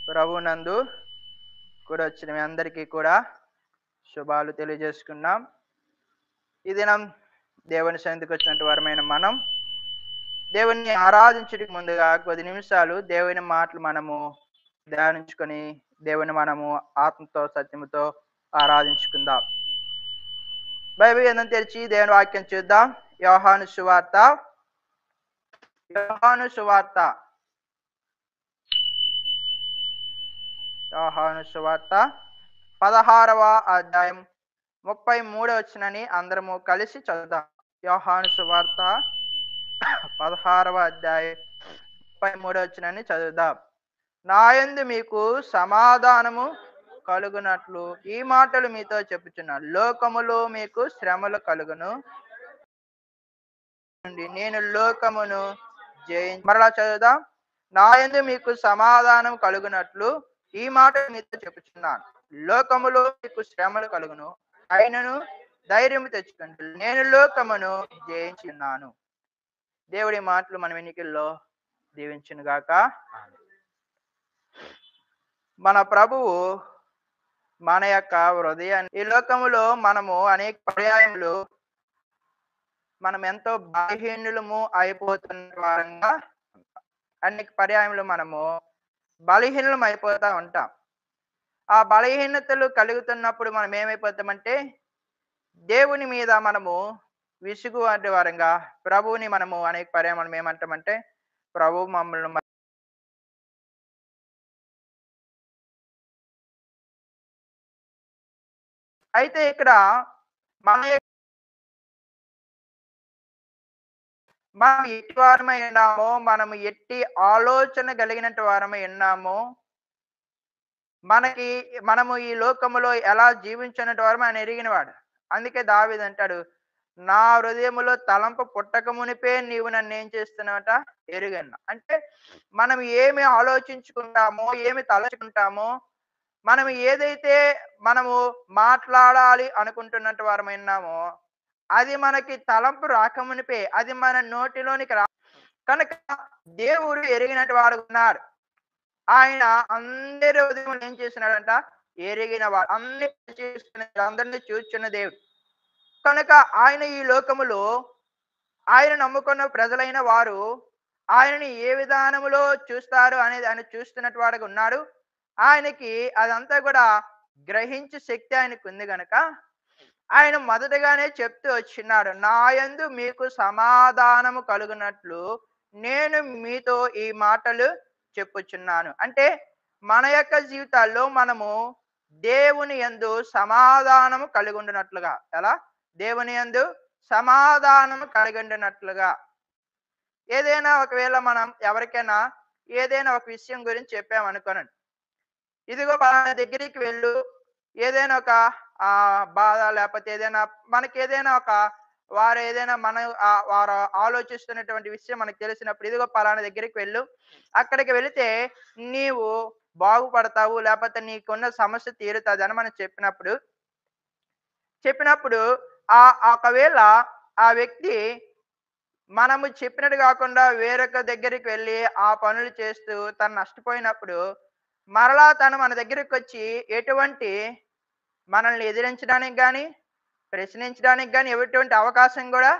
ప్రభువునందు కూడా వచ్చిన మీ అందరికీ కూడా శుభాలు తెలియజేసుకున్నాం. ఈ దినం దేవుని సన్నిధికి వచ్చినటువంటి వారమైన మనం దేవుణ్ణి ఆరాధించడానికి ముందుగా కొద్ది నిమిషాలు దేవుని మాటలు మనము ధ్యానించుకొని దేవుని మనము ఆత్మతో సత్యముతో ఆరాధించుకుందాం. బైబిల్ గ్రంథం తెరిచి దేవుని వాక్యం చూద్దాం. యోహాను సువార్త యోహాను సువార్త యోహాను సువార్త 16వ అధ్యాయం 33వ వచనాన్ని అందరము కలిసి చదువుదాం. యోహాను సువార్త 16వ అధ్యాయం 33వ వచనాన్ని చదువుదాం. నాయందు మీకు సమాధానము కలుగునట్లు ఈ మాటలు మీతో చెప్పుచున్నాను. లోకములో మీకు శ్రమలు కలుగును, నేను లోకమును మరలా చదువుదాం. నాయందు మీకు సమాధానం కలుగునట్లు ఈ మాటలు మీతో చెప్పుచున్నాను. లోకములో మీకు శ్రమలు కలుగును, అయినను ధైర్యము తెచ్చుకోండి, నేను లోకమును జయించున్నాను. దేవుడి మాటలు మన వెనుకల్లో దీవించును గాక. మన ప్రభువు మన యొక్క హృదయాన్ని, ఈ లోకములో మనము అనేక పర్యాయములు మనం ఎంతో బలహీనులము అయిపోతున్న వారంగా అనేక పర్యాయములు మనము బలహీనం అయిపోతూ ఉంటాం. ఆ బలహీనతలు కలుగుతున్నప్పుడు మనం ఏమైపోతామంటే దేవుని మీద మనము విసుగు అనే వారంగా ప్రభువుని మనము అనేక పర్యాయం మనం ఏమంటామంటే ప్రభు మమ్మల్ని అయితే ఇక్కడ మనం ఎట్టి వారమై ఉన్నామో, మనము ఎట్టి ఆలోచన కలిగినట్టు వారమై ఉన్నామో, మనము ఈ లోకములో ఎలా జీవించినట్టు వారమో ఆయన ఎరిగినవాడు. అందుకే దావీదు అంటాడు, నా హృదయములో తలంపు పుట్టక మునిపే నీవు నన్ను ఏం చేస్తున్నావట ఎరుగన్నా. అంటే మనం ఏమి ఆలోచించుకుంటామో, ఏమి తలచుకుంటామో, మనం ఏదైతే మనము మాట్లాడాలి అనుకుంటున్నట్టు వారమైనామో అది మనకి తలంపు రాకమునిపే అది మన నోటిలోనికి కనుక దేవుడు ఎరిగినట్టు వాడు ఉన్నాడు. ఆయన అందరి ఉదయం ఏం చేస్తున్నాడంట ఎరిగిన వాడు, అందరినీ చూస్తున్న దేవుడు. కనుక ఆయన ఈ లోకములో ఆయన నమ్ముకున్న ప్రజలైన వారు ఆయనని ఏ విధానములో చూస్తారు అనేది ఆయన చూస్తున్నట్టు వాడుగా ఉన్నాడు. ఆయనకి అదంతా కూడా గ్రహించే శక్తి ఆయనకు ఉంది గనక ఆయన మొదటగానే చెప్తూ వచ్చినాడు, నాయందు మీకు సమాధానము కలుగునట్లు నేను మీతో ఈ మాటలు చెప్పుచున్నాను. అంటే మన యొక్క జీవితాల్లో మనము దేవుని యందు సమాధానము కలిగి ఉండినట్లుగా, ఎలా దేవుని యందు సమాధానము కలిగి ఉండినట్లుగా. ఏదైనా ఒకవేళ మనం ఎవరికైనా ఏదైనా ఒక విషయం గురించి చెప్పామనుకోనండి, ఇదిగో పలానా దగ్గరికి వెళ్ళు, ఏదైనా ఒక బాధ లేకపోతే ఏదైనా మనకి ఏదైనా ఒక వారు ఏదైనా వారు ఆలోచిస్తున్నటువంటి విషయం మనకు తెలిసినప్పుడు, ఇదిగో పలానా దగ్గరికి వెళ్ళు, అక్కడికి వెళితే నీవు బాగుపడతావు, లేకపోతే నీకున్న సమస్య తీరుతుంది అని మనం చెప్పినప్పుడు ఒకవేళ ఆ వ్యక్తి మనము చెప్పినట్టు కాకుండా వేరొక దగ్గరికి వెళ్ళి ఆ పనులు చేస్తూ తను నష్టపోయినప్పుడు మరలా తను మన దగ్గరికి వచ్చి ఎటువంటి మనల్ని ఎదిరించడానికి కానీ ప్రశ్నించడానికి కానీ ఎటువంటి అవకాశం కూడా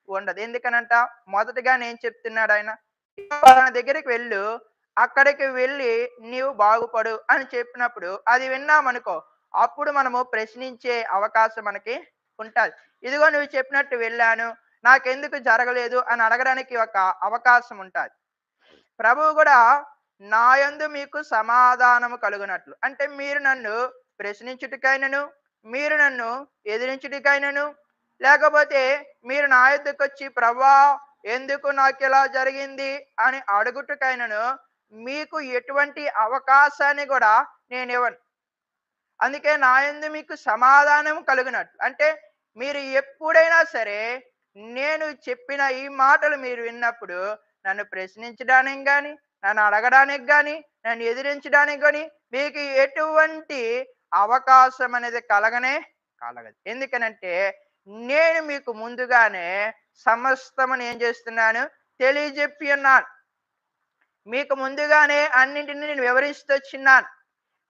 ఉండదు. ఎందుకనంట మొదటగా నేను చెప్తున్నాడు ఆయన, మన దగ్గరికి వెళ్ళు, అక్కడికి వెళ్ళి నీవు బాగుపడు అని చెప్పినప్పుడు అది విన్నామనుకో, అప్పుడు మనము ప్రశ్నించే అవకాశం మనకి ఉంటుంది. ఇదిగో నువ్వు చెప్పినట్టు వెళ్ళాను, నాకెందుకు జరగలేదు అని అడగడానికి ఒక అవకాశం ఉంటుంది. ప్రభువు కూడా నాయందు మీకు సమాధానము కలుగునట్లు, అంటే మీరు నన్ను ప్రశ్నించుటకైనను, మీరు నన్ను ఎదిరించుటకైనను, లేకపోతే మీరు నా యొద్దకు వచ్చి ప్రభువా ఎందుకు నాకు ఇలా జరిగింది అని అడుగుటకైనను మీకు ఎటువంటి అవకాశాన్ని కూడా నేను ఇవ్వను. అందుకే నాయందు మీకు సమాధానం కలుగునట్లు, అంటే మీరు ఎప్పుడైనా సరే నేను చెప్పిన ఈ మాటలు మీరు విన్నప్పుడు నన్ను ప్రశ్నించడానికి కానీ, నన్ను అడగడానికి కానీ, నన్ను ఎదిరించడానికి కానీ మీకు ఎటువంటి అవకాశం అనేది కలగదు. ఎందుకనంటే నేను మీకు ముందుగానే సమస్తమును ఏం చేస్తున్నాను తెలియజెప్పి ఉన్నాను. మీకు ముందుగానే అన్నింటిని నేను వివరిస్తొచ్చిన్నాను.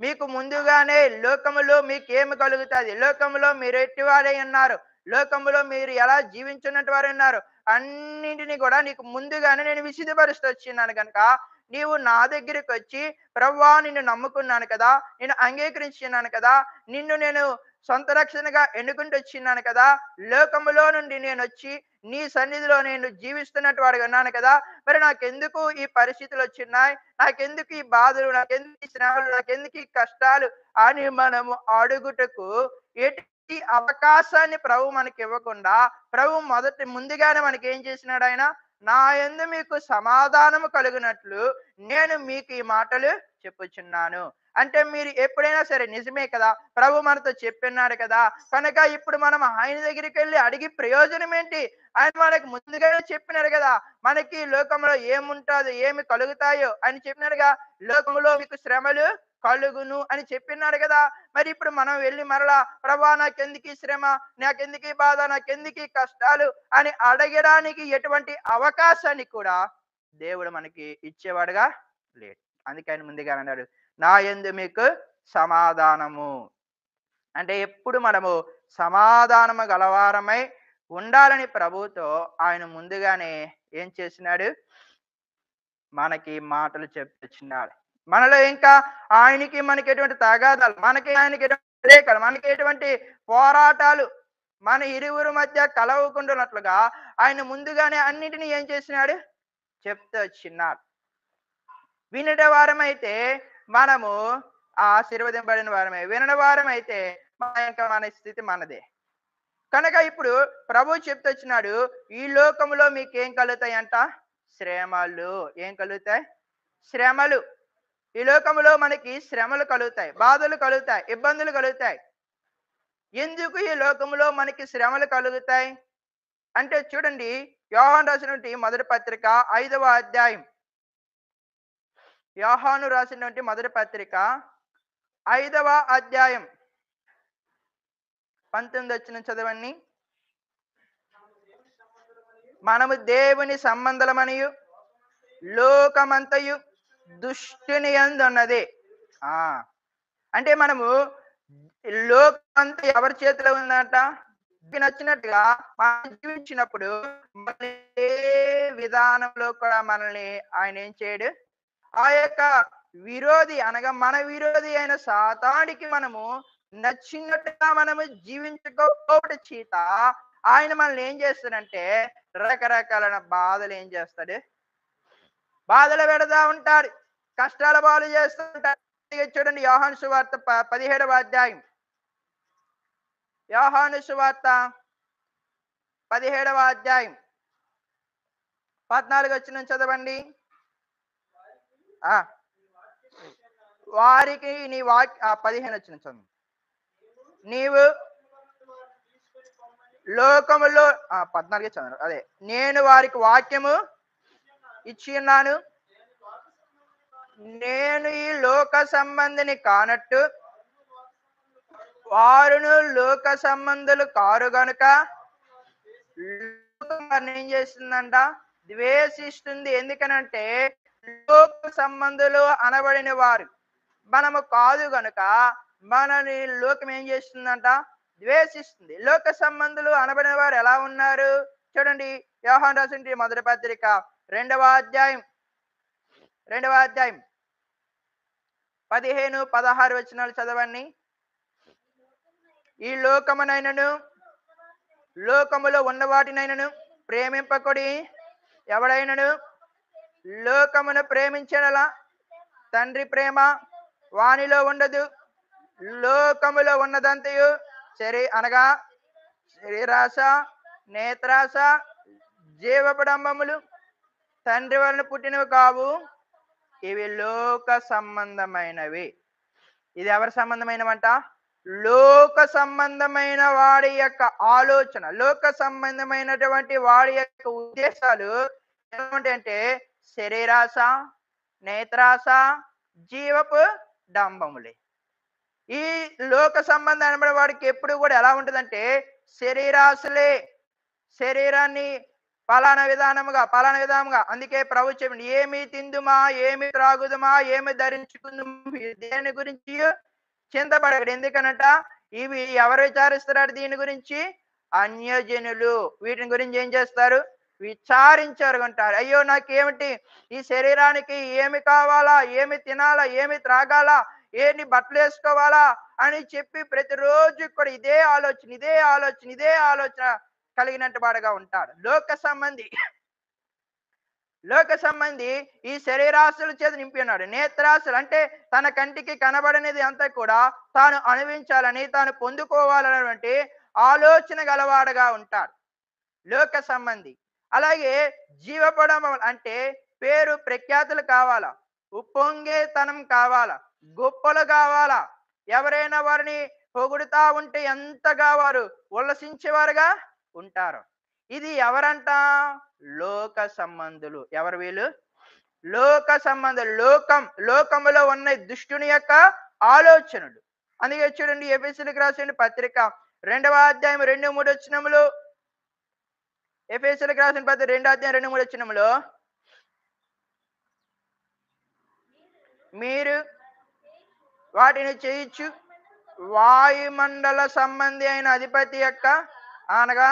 మీకు ముందుగానే లోకములో మీకేమి కలుగుతాది, లోకములో మీరు ఎట్టివారై ఉన్నారు, లోకములో మీరు ఎలా జీవించున్నటి వారున్నారు, అన్నింటిని కూడా నీకు ముందుగానే నేను విశదపరుస్తొచ్చిన్నాను గనుక, నీవు నా దగ్గరికొచ్చి ప్రభువా నిన్ను నమ్ముకున్నాను కదా, నేను అంగీకరించున్నాను కదా, నిన్ను నేను సొంత రక్షణగా ఎన్నుకుంటొచ్చిన్నాను కదా, లోకములో నుండి నేనొచ్చి నీ సన్నిధిలో నేను జీవిస్తున్నట్టు వాడిగా ఉన్నాను కదా, మరి నాకెందుకు ఈ పరిస్థితులొచ్చున్నాయి, నాకెందుకు ఈ బాధలు, నాకెందుకు ఈ శ్రమలు, నాకెందుకు ఈ కష్టాలు అని మనము అడుగుటకు ఎట్టి అవకాశాన్ని ప్రభు మనకివ్వకుండా, ప్రభు ముందుగానే మనకేం చేసినాడు ఆయన, నా యందు మీకు సమాధానము కలుగునట్లు నేను మీకు ఈ మాటలు చెప్పుచున్నాను. అంటే మీరు ఎప్పుడైనా సరే నిజమే కదా, ప్రభు మనతో చెప్పిన్నాడు కదా, కనుక ఇప్పుడు మనం ఆయన దగ్గరికెళ్ళి అడిగి ప్రయోజనం ఏంటి? ఆయన మనకు ముందుగానే చెప్పినారు కదా, మనకి లోకంలో ఏముంటాదో, ఏమి కలుగుతాయో అని చెప్పినారుగా. లోకంలో మీకు శ్రమలు కలుగును అని చెప్పినాడు కదా. మరి ఇప్పుడు మనం వెళ్ళి మరలా ప్రభా నాకెందుకు ఈ శ్రమ, నాకెందుకు ఈ బాధ, నాకెందుకు ఈ కష్టాలు అని అడగడానికి ఎటువంటి అవకాశాన్ని కూడా దేవుడు మనకి ఇచ్చేవాడుగా లేడు. అందుకే ఆయన ముందుగా అన్నాడు, నా యందు మీకు సమాధానము. అంటే ఎప్పుడు మనము సమాధానము గలవారమై ఉండాలని ప్రభువుతో ఆయన ముందుగానే ఏం చేసినాడు, మనకి మాటలు చెప్తున్నాడు. మనలో ఇంకా ఆయనకి మనకి ఎటువంటి తగాదాలు, మనకి ఆయనకి ఎటువంటి రేఖలు, మనకి ఎటువంటి పోరాటాలు మన ఇరువురు మధ్య కలవకుండానట్లుగా ఆయన ముందుగానే అన్నిటినీ ఏం చేసినాడు, చెప్తూ వచ్చినాడు. వినట వారమైతే మనము ఆశీర్వదింపబడిన వారమే, వినని వారమైతే ఇంకా మన స్థితి మనదే. కనుక ఇప్పుడు ప్రభు చెప్తొచ్చినాడు, ఈ లోకములో మీకేం కలుగుతాయి అంట, శ్రమలు. ఏం కలుగుతాయి? శ్రమలు. ఈ లోకములో మనకి శ్రమలు కలుగుతాయి, బాధలు కలుగుతాయి, ఇబ్బందులు కలుగుతాయి. ఎందుకు ఈ లోకములో మనకి శ్రమలు కలుగుతాయి అంటే చూడండి, యోహాను రాసినటువంటి మొదటి పత్రిక 5వ అధ్యాయం, యోహాను రాసినటువంటి మొదటి పత్రిక 5వ అధ్యాయం 19 వచ్చిన చదవండి. మనము దేవుని సంబంధమనియు లోకమంతయు దుష్టుని యందు ఉన్నది. అంటే మనము లోకమంతా ఎవరి చేతిలో ఉందంట, నచ్చినట్టుగా మనం జీవించినప్పుడు ఏ విధానంలో కూడా మనల్ని ఆయన ఏం చేయడు, ఆ యొక్క విరోధి అనగా మన విరోధి అయిన సాతానికి మనము నచ్చినట్టుగా మనము జీవించుకోవడం చేత ఆయన మనల్ని ఏం చేస్తాడంటే రకరకాలైన బాధలు ఏం చేస్తాడు, బాధలు పెడతా ఉంటాడు, కష్టాల బాధలు చేస్తూ ఉంటాడు. చూడండి యోహాను సువార్త 17వ అధ్యాయం, యోహాను సువార్త 17వ అధ్యాయం 14 వచ్చిన చదవండి. వారికి నీ 15 వచ్చిన చదవండి. నీవు లోకములో 14 చదవండి. అదే, నేను వారికి వాక్యము ఇచ్చి ఉన్నాను, నేను ఈ లోక సంబంధిని కానట్టు వారును లోక సంబంధులు కారు గనుక లోకం ఏం చేస్తుందంట, ద్వేషిస్తుంది. ఎందుకనంటే లోక సంబంధులు అనబడిన వారు మనము కాదు గనుక మనని లోకం ఏం చేస్తుందంట, ద్వేషిస్తుంది. లోక సంబంధులు అనబడిన వారు ఎలా ఉన్నారు చూడండి, యోహాను రాసిన మొదటి పత్రిక 2వ అధ్యాయం 15-16 వచనాలు చదవండి. ఈ లోకమునైనను లోకములో ఉన్న వాటినైనను ప్రేమింపకుడి. ఎవడైనను లోకమును ప్రేమించడలా తండ్రి ప్రేమ వానిలో ఉండదు. లోకములో ఉన్నదంతయు అనగా శరీరాశ, నేత్రాశ, జీవపడంబములు తండ్రి వలన పుట్టినవి కావు, ఇవి లోక సంబంధమైనవి. ఇది ఎవరి సంబంధమైనవంట, లోక సంబంధమైన వాడి యొక్క ఆలోచన, లోక సంబంధమైనటువంటి వాడి యొక్క ఉద్దేశాలు ఏమంటే శరీరాశ, నేత్రాశ, జీవపు డంబములే. ఈ లోక సంబంధమైన వాడికి ఎప్పుడు కూడా ఎలా ఉంటుందంటే శరీరాశలే, శరీరాన్ని పలానా విధానముగా పలానా విధముగా. అందుకే ప్రభు చెప్పిండు, ఏమి తిందుమా, ఏమి త్రాగుదుమా, ఏమి ధరించుకుందుమా, దేని గురించి చింతపడకడు. ఎందుకనట ఇవి ఎవరు విచారిస్తున్నాడు దీని గురించి? అన్యజనులు. వీటిని గురించి ఏం చేస్తారు? విచారించరుగుంటారు. అయ్యో నాకేమిటి ఈ శరీరానికి ఏమి కావాలా, ఏమి తినాలా, ఏమి త్రాగాలా, ఎన్ని బట్టలు వేసుకోవాలా అని చెప్పి ప్రతిరోజు కూడా ఇదే ఆలోచన, ఇదే ఆలోచన, ఇదే ఆలోచన కలిగినట్టు వాడుగా ఉంటాడు. లోక సంబంధి ఈ శరీరాశుల చేత నింపి ఉన్నాడు. నేత్రాశలు అంటే తన కంటికి కనబడనిది అంతా కూడా తాను అనుభవించాలని, తాను పొందుకోవాలనేటువంటి ఆలోచన గలవాడుగా ఉంటాడు లోక సంబంధి. అలాగే జీవపడం అంటే పేరు ప్రఖ్యాతులు కావాలా, ఉప్పొంగేతనం కావాలా, గొప్పలు కావాలా, ఎవరైనా వారిని పొగుడుతా ఉంటే ఎంతగా వారు ఉల్లసించేవారుగా ఉంటారు. ఇది ఎవరంట? లోక సంబంధులు. ఎవరు వీళ్ళు? లోక సంబంధులు. లోకములో ఉన్న దుష్టుని యొక్క ఆలోచనలు. అందుకే చూడండి, ఎఫెసీయులకు రాసిన పత్రిక 2వ అధ్యాయం 2-3 వచనములు. ఎఫెసీయులకు రాసిన పత్రిక 2వ అధ్యాయం 2-3 వచనములో, మీరు వాటిని చేయించు వాయుమండల సంబంధి అయిన అధిపతి యొక్క అనగా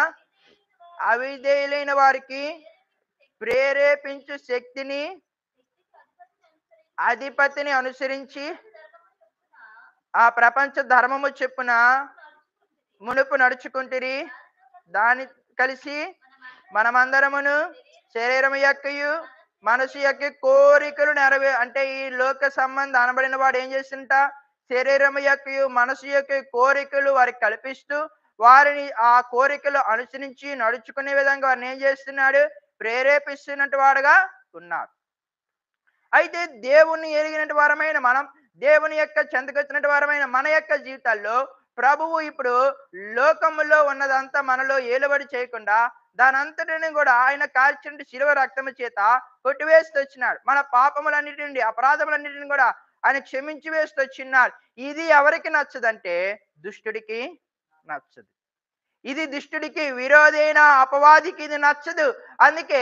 అవిధేయులైన వారికి ప్రేరేపించు శక్తిని అధిపతిని అనుసరించి ఆ ప్రపంచ ధర్మము చెప్పున మునుపు నడుచుకుంటురి. దాని కలిసి మనమందరమును శరీరము యొక్కయు మనసు యొక్క కోరికలు అంటే ఈ లోక సంబంధం అనబడిన వాడు ఏం చేస్తుంట? శరీరము యొక్కయు మనసు యొక్క కోరికలు వారికి కల్పిస్తూ వారిని ఆ కోరికలు అనుసరించి నడుచుకునే విధంగా వారిని ఏం చేస్తున్నాడు? ప్రేరేపిస్తున్నట్టు వాడుగా ఉన్నాడు. అయితే దేవుణ్ణి ఎరిగినట్టు వారమైన మనం, దేవుని యొక్క చెంతకొచ్చినట్టు వారమైన మన యొక్క జీవితాల్లో ప్రభువు ఇప్పుడు లోకములో ఉన్నదంతా మనలో ఏలుబడి చేయకుండా దానంతటిని కూడా ఆయన కార్చిన శిలువ రక్తము చేత కొట్టివేస్తూ వచ్చినాడు. మన పాపములన్నిటి నుండి, అపరాధములన్నిటిని కూడా ఆయన క్షమించి వేస్తూ వచ్చినాడు. ఇది ఎవరికి నచ్చదంటే దుష్టుడికి నచ్చదు. ఇది దుష్టుడికి విరోధైన అపవాదికి ఇది నచ్చదు. అందుకే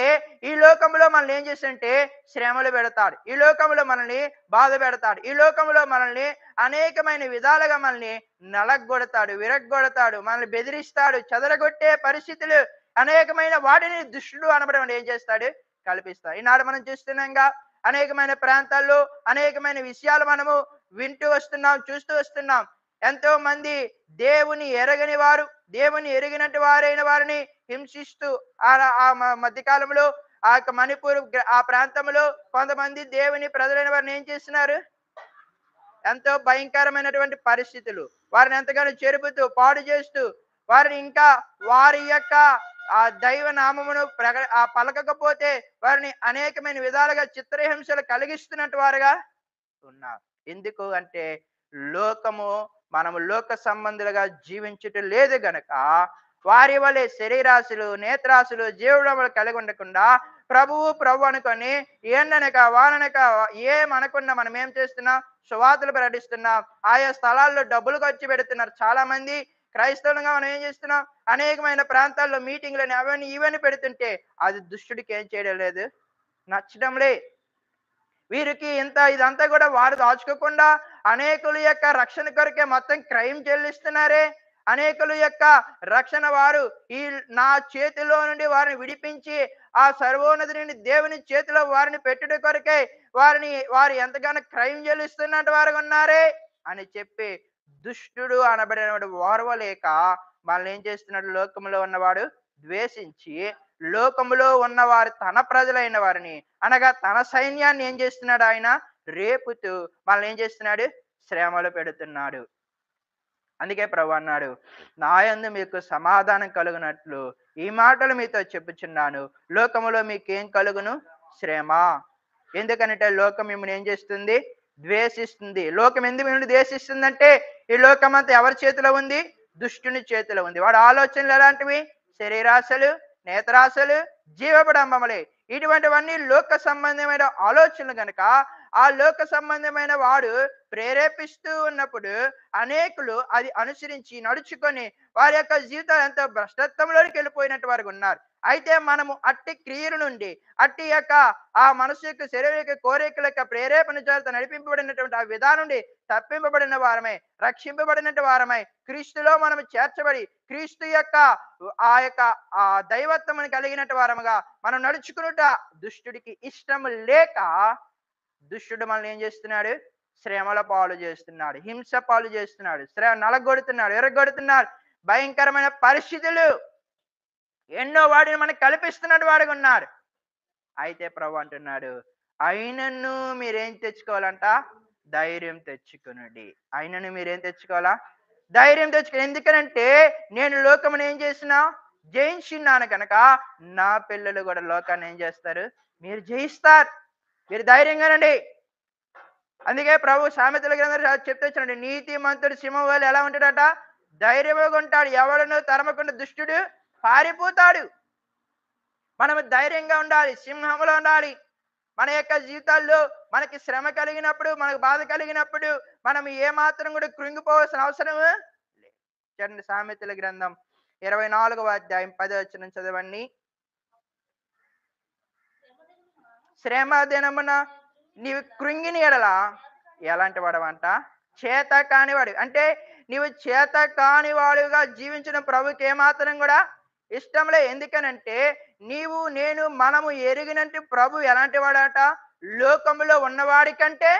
ఈ లోకంలో మనల్ని ఏం చేస్తుంటే శ్రమలు పెడతాడు, ఈ లోకంలో మనల్ని బాధ పెడతాడు, ఈ లోకంలో మనల్ని అనేకమైన విధాలుగా మనల్ని నలగొడతాడు, విరగొడతాడు, మనల్ని బెదిరిస్తాడు, చెదరగొట్టే పరిస్థితులు అనేకమైన వాటిని దుష్టుడు అనబడడం ఏం చేస్తాడు? కల్పిస్తాడు. ఈనాడు మనం చూస్తున్నాంగా అనేకమైన ప్రాంతాల్లో అనేకమైన విషయాలు మనము వింటూ వస్తున్నాం, చూస్తూ వస్తున్నాం. ఎంతో మంది దేవుని ఎరగని వారు, దేవుని ఎరిగినట్టు వారైన వారిని హింసిస్తూ ఆ మధ్యకాలంలో ఆ యొక్క మణిపూర్ ఆ ప్రాంతంలో కొంతమంది దేవుని ప్రజలైన వారిని ఏం చేస్తున్నారు? ఎంతో భయంకరమైనటువంటి పరిస్థితులు, వారిని ఎంతగానో చెరుపుతూ పాడు చేస్తూ వారిని ఇంకా వారి యొక్క ఆ దైవ నామమును పలకకపోతే వారిని అనేకమైన విధాలుగా చిత్రహింసలు కలిగిస్తున్నట్టు వారుగా ఉన్నారు. ఎందుకు అంటే లోకము, మనము లోక సంబంధులుగా జీవించటం లేదు గనక వారి వలె శరీరాశులు, నేత్రాశులు, జీవనములు కలిగి ఉండకుండా ప్రభు అనుకొని ఏండనక వాననక ఏమనకుండా మనం ఏం చేస్తున్నాం? సువార్తలు ప్రకటిస్తున్నాం. ఆయా స్థలాల్లో డబ్బులు ఖర్చు పెడుతున్నారు చాలా మంది. క్రైస్తవులుగా మనం ఏం చేస్తున్నాం? అనేకమైన ప్రాంతాల్లో మీటింగ్లని అవన్నీ ఇవన్నీ పెడుతుంటే అది దుష్టుడికి ఏం చేయడం లేదు, నచ్చడంలే. వీరికి ఇదంతా కూడా వారు దాచుకోకుండా అనేకుల యొక్క రక్షణ కొరకే మొత్తం క్రైమ్ చెల్లిస్తున్నారే. అనేకుల యొక్క రక్షణ వారు ఈ నా చేతిలో నుండి వారిని విడిపించి ఆ సర్వోన్నతి నుండి దేవుని చేతిలో వారిని పెట్టుట కొరకే వారు ఎంతగానో క్రైమ్ చెల్లిస్తున్నట్టు వారు ఉన్నారే అని చెప్పి దుష్టుడు అనబడినవాడు ఓర్వలేక మనల్ని ఏం చేస్తున్నాడు? లోకంలో ఉన్నవాడు ద్వేషించి లోకములో ఉన్నవారు తన ప్రజలైన వారిని అనగా తన సైన్యాన్ని ఏం చేస్తున్నాడు? ఆయన రేపుతూ మనల్ని ఏం చేస్తున్నాడు? శ్రమలు పెడుతున్నాడు. అందుకే ప్రభు అన్నాడు, నా యందు మీకు సమాధానం కలుగునట్లు ఈ మాటలు మీతో చెప్పుచున్నాను. లోకములో మీకేం కలుగును? శ్రమ. ఎందుకంటే లోకం మిమ్మల్ని ఏం చేస్తుంది? ద్వేషిస్తుంది. లోకం ఎందుకు మిమ్మల్ని ద్వేషిస్తుందంటే ఈ లోకం అంతా ఎవరి చేతిలో ఉంది? దుష్టుని చేతిలో ఉంది. వాడి ఆలోచనలు ఎలాంటివి? శరీరాశలు, నేత్రాశలు, జీవబడంబములే. ఇటువంటివన్నీ లోక సంబంధమైన ఆలోచనలు గనక ఆ లోక సంబంధమైన వాడు ప్రేరేపిస్తూ ఉన్నప్పుడు అనేకులు అది అనుసరించి నడుచుకొని వారి యొక్క జీవితాలు ఎంతో భ్రష్టత్వంలోనికి వెళ్ళిపోయినట్టు వారు ఉన్నారు. అయితే మనము అట్టి క్రియల నుండి, అట్టి యొక్క ఆ మనసు యొక్క శరీర యొక్క కోరికల యొక్క ప్రేరేపణ చేత నడిపింపబడినటువంటి ఆ విధానం నుండి తప్పింపబడిన వారమై, రక్షింపబడినటువంటి వారమై, క్రీస్తులో మనం చేర్చబడి, క్రీస్తు యొక్క ఆ యొక్క ఆ దైవత్వమును కలిగినట్టు వారముగా మనం నడుచుకునుట దుష్టుడికి ఇష్టం లేక, దుష్టుడు మనల్ని ఏం చేస్తున్నాడు? శ్రమల పాలు చేస్తున్నాడు, హింస పాలు చేస్తున్నాడు, నలగొడుతున్నాడు, ఎరగొడుతున్నాడు. భయంకరమైన పరిస్థితులు ఎన్నో వాటిని మనకు కల్పిస్తున్నట్టు వాడుగా ఉన్నాడు. అయితే ప్రభు అంటున్నాడు, అయినను మీరేం తెచ్చుకోవాలంట? ధైర్యం తెచ్చుకునండి. అయినను మీరేం తెచ్చుకోవాలా? ధైర్యం తెచ్చుకో. ఎందుకనంటే నేను లోకమును ఏం చేసినా జయించున్నాను కనుక నా పిల్లలు కూడా లోకాన్ని ఏం చేస్తారు? మీరు జయిస్తారు. మీరు ధైర్యంగానండి. అందుకే ప్రభు సామెతల గ్రంథం చెప్తే చూడండి, నీతి మంతుడు సింహం వల్ల ఎలా ఉంటాడట? ధైర్యంగా ఉంటాడు. ఎవడను తరమకుండా దుష్టుడు పారిపోతాడు. మనము ధైర్యంగా ఉండాలి, సింహంలో ఉండాలి. మన యొక్క జీవితాల్లో మనకి శ్రమ కలిగినప్పుడు, మనకు బాధ కలిగినప్పుడు మనం ఏమాత్రం కూడా కృంగిపోవాల్సిన అవసరం లేదు. చూడండి సామెతల గ్రంథం 24వ అధ్యాయం 10వ వచనం చదవండి. శ్రమ దినమున నీవు కృంగిన ఎడల ఎలాంటి వాడవంట? చేత కానివాడు. అంటే నీవు చేత కానివాడుగా జీవించిన ప్రభుకి ఏమాత్రం కూడా ఇష్టంలే. ఎందుకనంటే నీవు నేను మనము ఎరిగినట్టు ప్రభు ఎలాంటి వాడట? లోకములో ఉన్నవాడి కంటే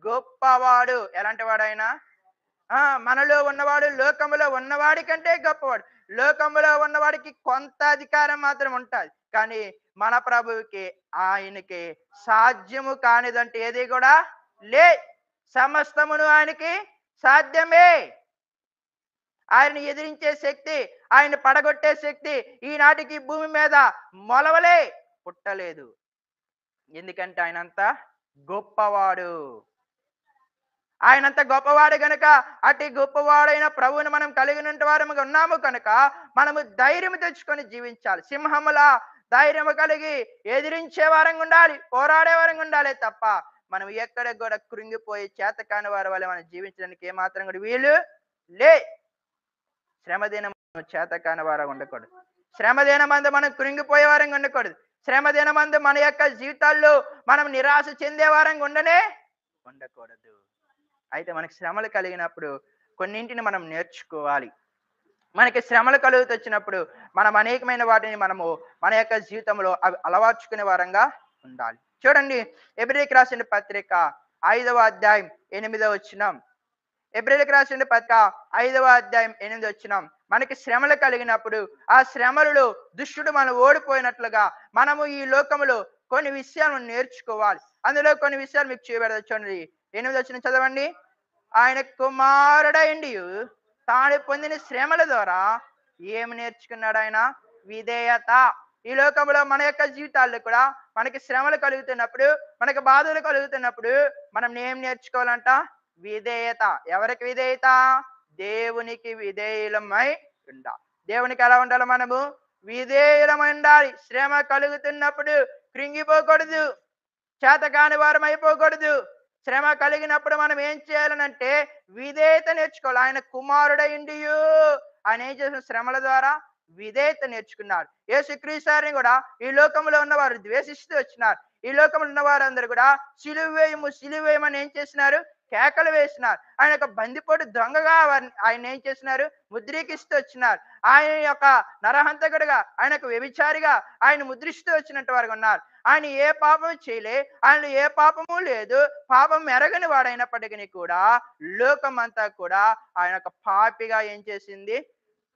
గొప్పవాడు. ఎలాంటి వాడైనా మనలో ఉన్నవాడు లోకములో ఉన్నవాడి కంటే గొప్పవాడు. లోకములో ఉన్నవాడికి కొంత అధికారం మాత్రం ఉంటుంది, కానీ మన ప్రభువుకి ఆయనకి సాధ్యము కానిదంటే ఏది కూడా లే. సమస్తమును ఆయనకి సాధ్యమే. ఆయన ఎదిరించే శక్తి, ఆయన పడగొట్టే శక్తి ఈనాటికి భూమి మీద మొలవలే పుట్టలేదు. ఎందుకంటే ఆయనంత గొప్పవాడు. ఆయనంత గొప్పవాడు గనుక, అటు గొప్పవాడైన ప్రభువుని మనం కలిగినంత వారముగా ఉన్నాము కనుక మనము ధైర్యం తెచ్చుకొని జీవించాలి. సింహములా ధైర్యము కలిగి ఎదిరించే వారంగా ఉండాలి, పోరాడే వారంగా ఉండాలి తప్ప మనం ఎక్కడ కూడా కృంగిపోయి చేతకాని వారి వల్ల మనం జీవించడానికి ఏమాత్రం కూడా వీలు లే. శ్రమదినం చేతకాని వారంగా ఉండకూడదు. శ్రమదినమందు మనం కృంగిపోయే వారంగా ఉండకూడదు. శ్రమదినమందు మన యొక్క జీవితాల్లో మనం నిరాశ చెందే వారంగా ఉండకూడదు. అయితే మనకి శ్రమలు కలిగినప్పుడు కొన్నింటిని మనం నేర్చుకోవాలి. మనకి శ్రమలు కలుగుతొచ్చినప్పుడు మనం అనేకమైన వాటిని మనము మన యొక్క జీవితంలో అవి అలవర్చుకునే వారంగా ఉండాలి. చూడండి, ఎబ్రేయులకు రాసిన పత్రిక 5వ అధ్యాయం 8వ వచనం. ఎబ్రేయులకు రాసిన పత్రిక 5వ అధ్యాయం 8వ వచనం. మనకి శ్రమలు కలిగినప్పుడు ఆ శ్రమలలో దుష్టుడు మనం ఓడిపోయినట్లుగా మనము ఈ లోకములో కొన్ని విషయాలను నేర్చుకోవాలి. అందులో కొన్ని విషయాలు మీకు చూపెడతా. చూడండి 8వ వచనం చదవండి. ఆయన కుమారుడైండి తాను పొందిన శ్రమల ద్వారా ఏమి నేర్చుకున్నాడు? ఆయన విధేయత. ఈ లోకంలో మన యొక్క జీవితాల్లో కూడా మనకి శ్రమలు కలుగుతున్నప్పుడు, మనకి బాధలు కలుగుతున్నప్పుడు మనం ఏం నేర్చుకోవాలంట? విధేయత. ఎవరికి విధేయత? దేవునికి విధేయులమై ఉండాలి. దేవునికి ఎలా ఉండాలి? మనము విధేయులమై ఉండాలి. శ్రమ కలుగుతున్నప్పుడు కృంగిపోకూడదు, చేతకాని వారం అయిపోకూడదు. శ్రమ కలిగినప్పుడు మనం ఏం చేయాలనంటే విధేయత నేర్చుకోవాలి. ఆయన కుమారుడైండియు ఆయన ఏం చేసిన? శ్రమల ద్వారా విధేయత నేర్చుకున్నారు. యేసుక్రీస్తుని కూడా ఈ లోకంలో ఉన్నవారు ద్వేషిస్తూ వచ్చినారు. ఈ లోకంలో ఉన్న వారందరూ కూడా సిలువేయమని ఏం చేసినారు? కేకలు వేసినారు. ఆయన యొక్క బందిపోటు దొంగగా ఆయన ఏం చేసినారు? ముద్రీకిస్తూ వచ్చినారు. ఆయన యొక్క నరహంతకుడిగా, ఆయన యొక్క వ్యభిచారిగా ఆయన ముద్రిస్తూ వచ్చినట్టు వారు ఉన్నారు. ఆయన ఏ పాపము చేయలే, ఆయన ఏ పాపము లేదు, పాపం ఎరగని వాడైనప్పటికీ కూడా లోకమంతా కూడా ఆయన యొక్క పాపిగా ఏం చేసింది?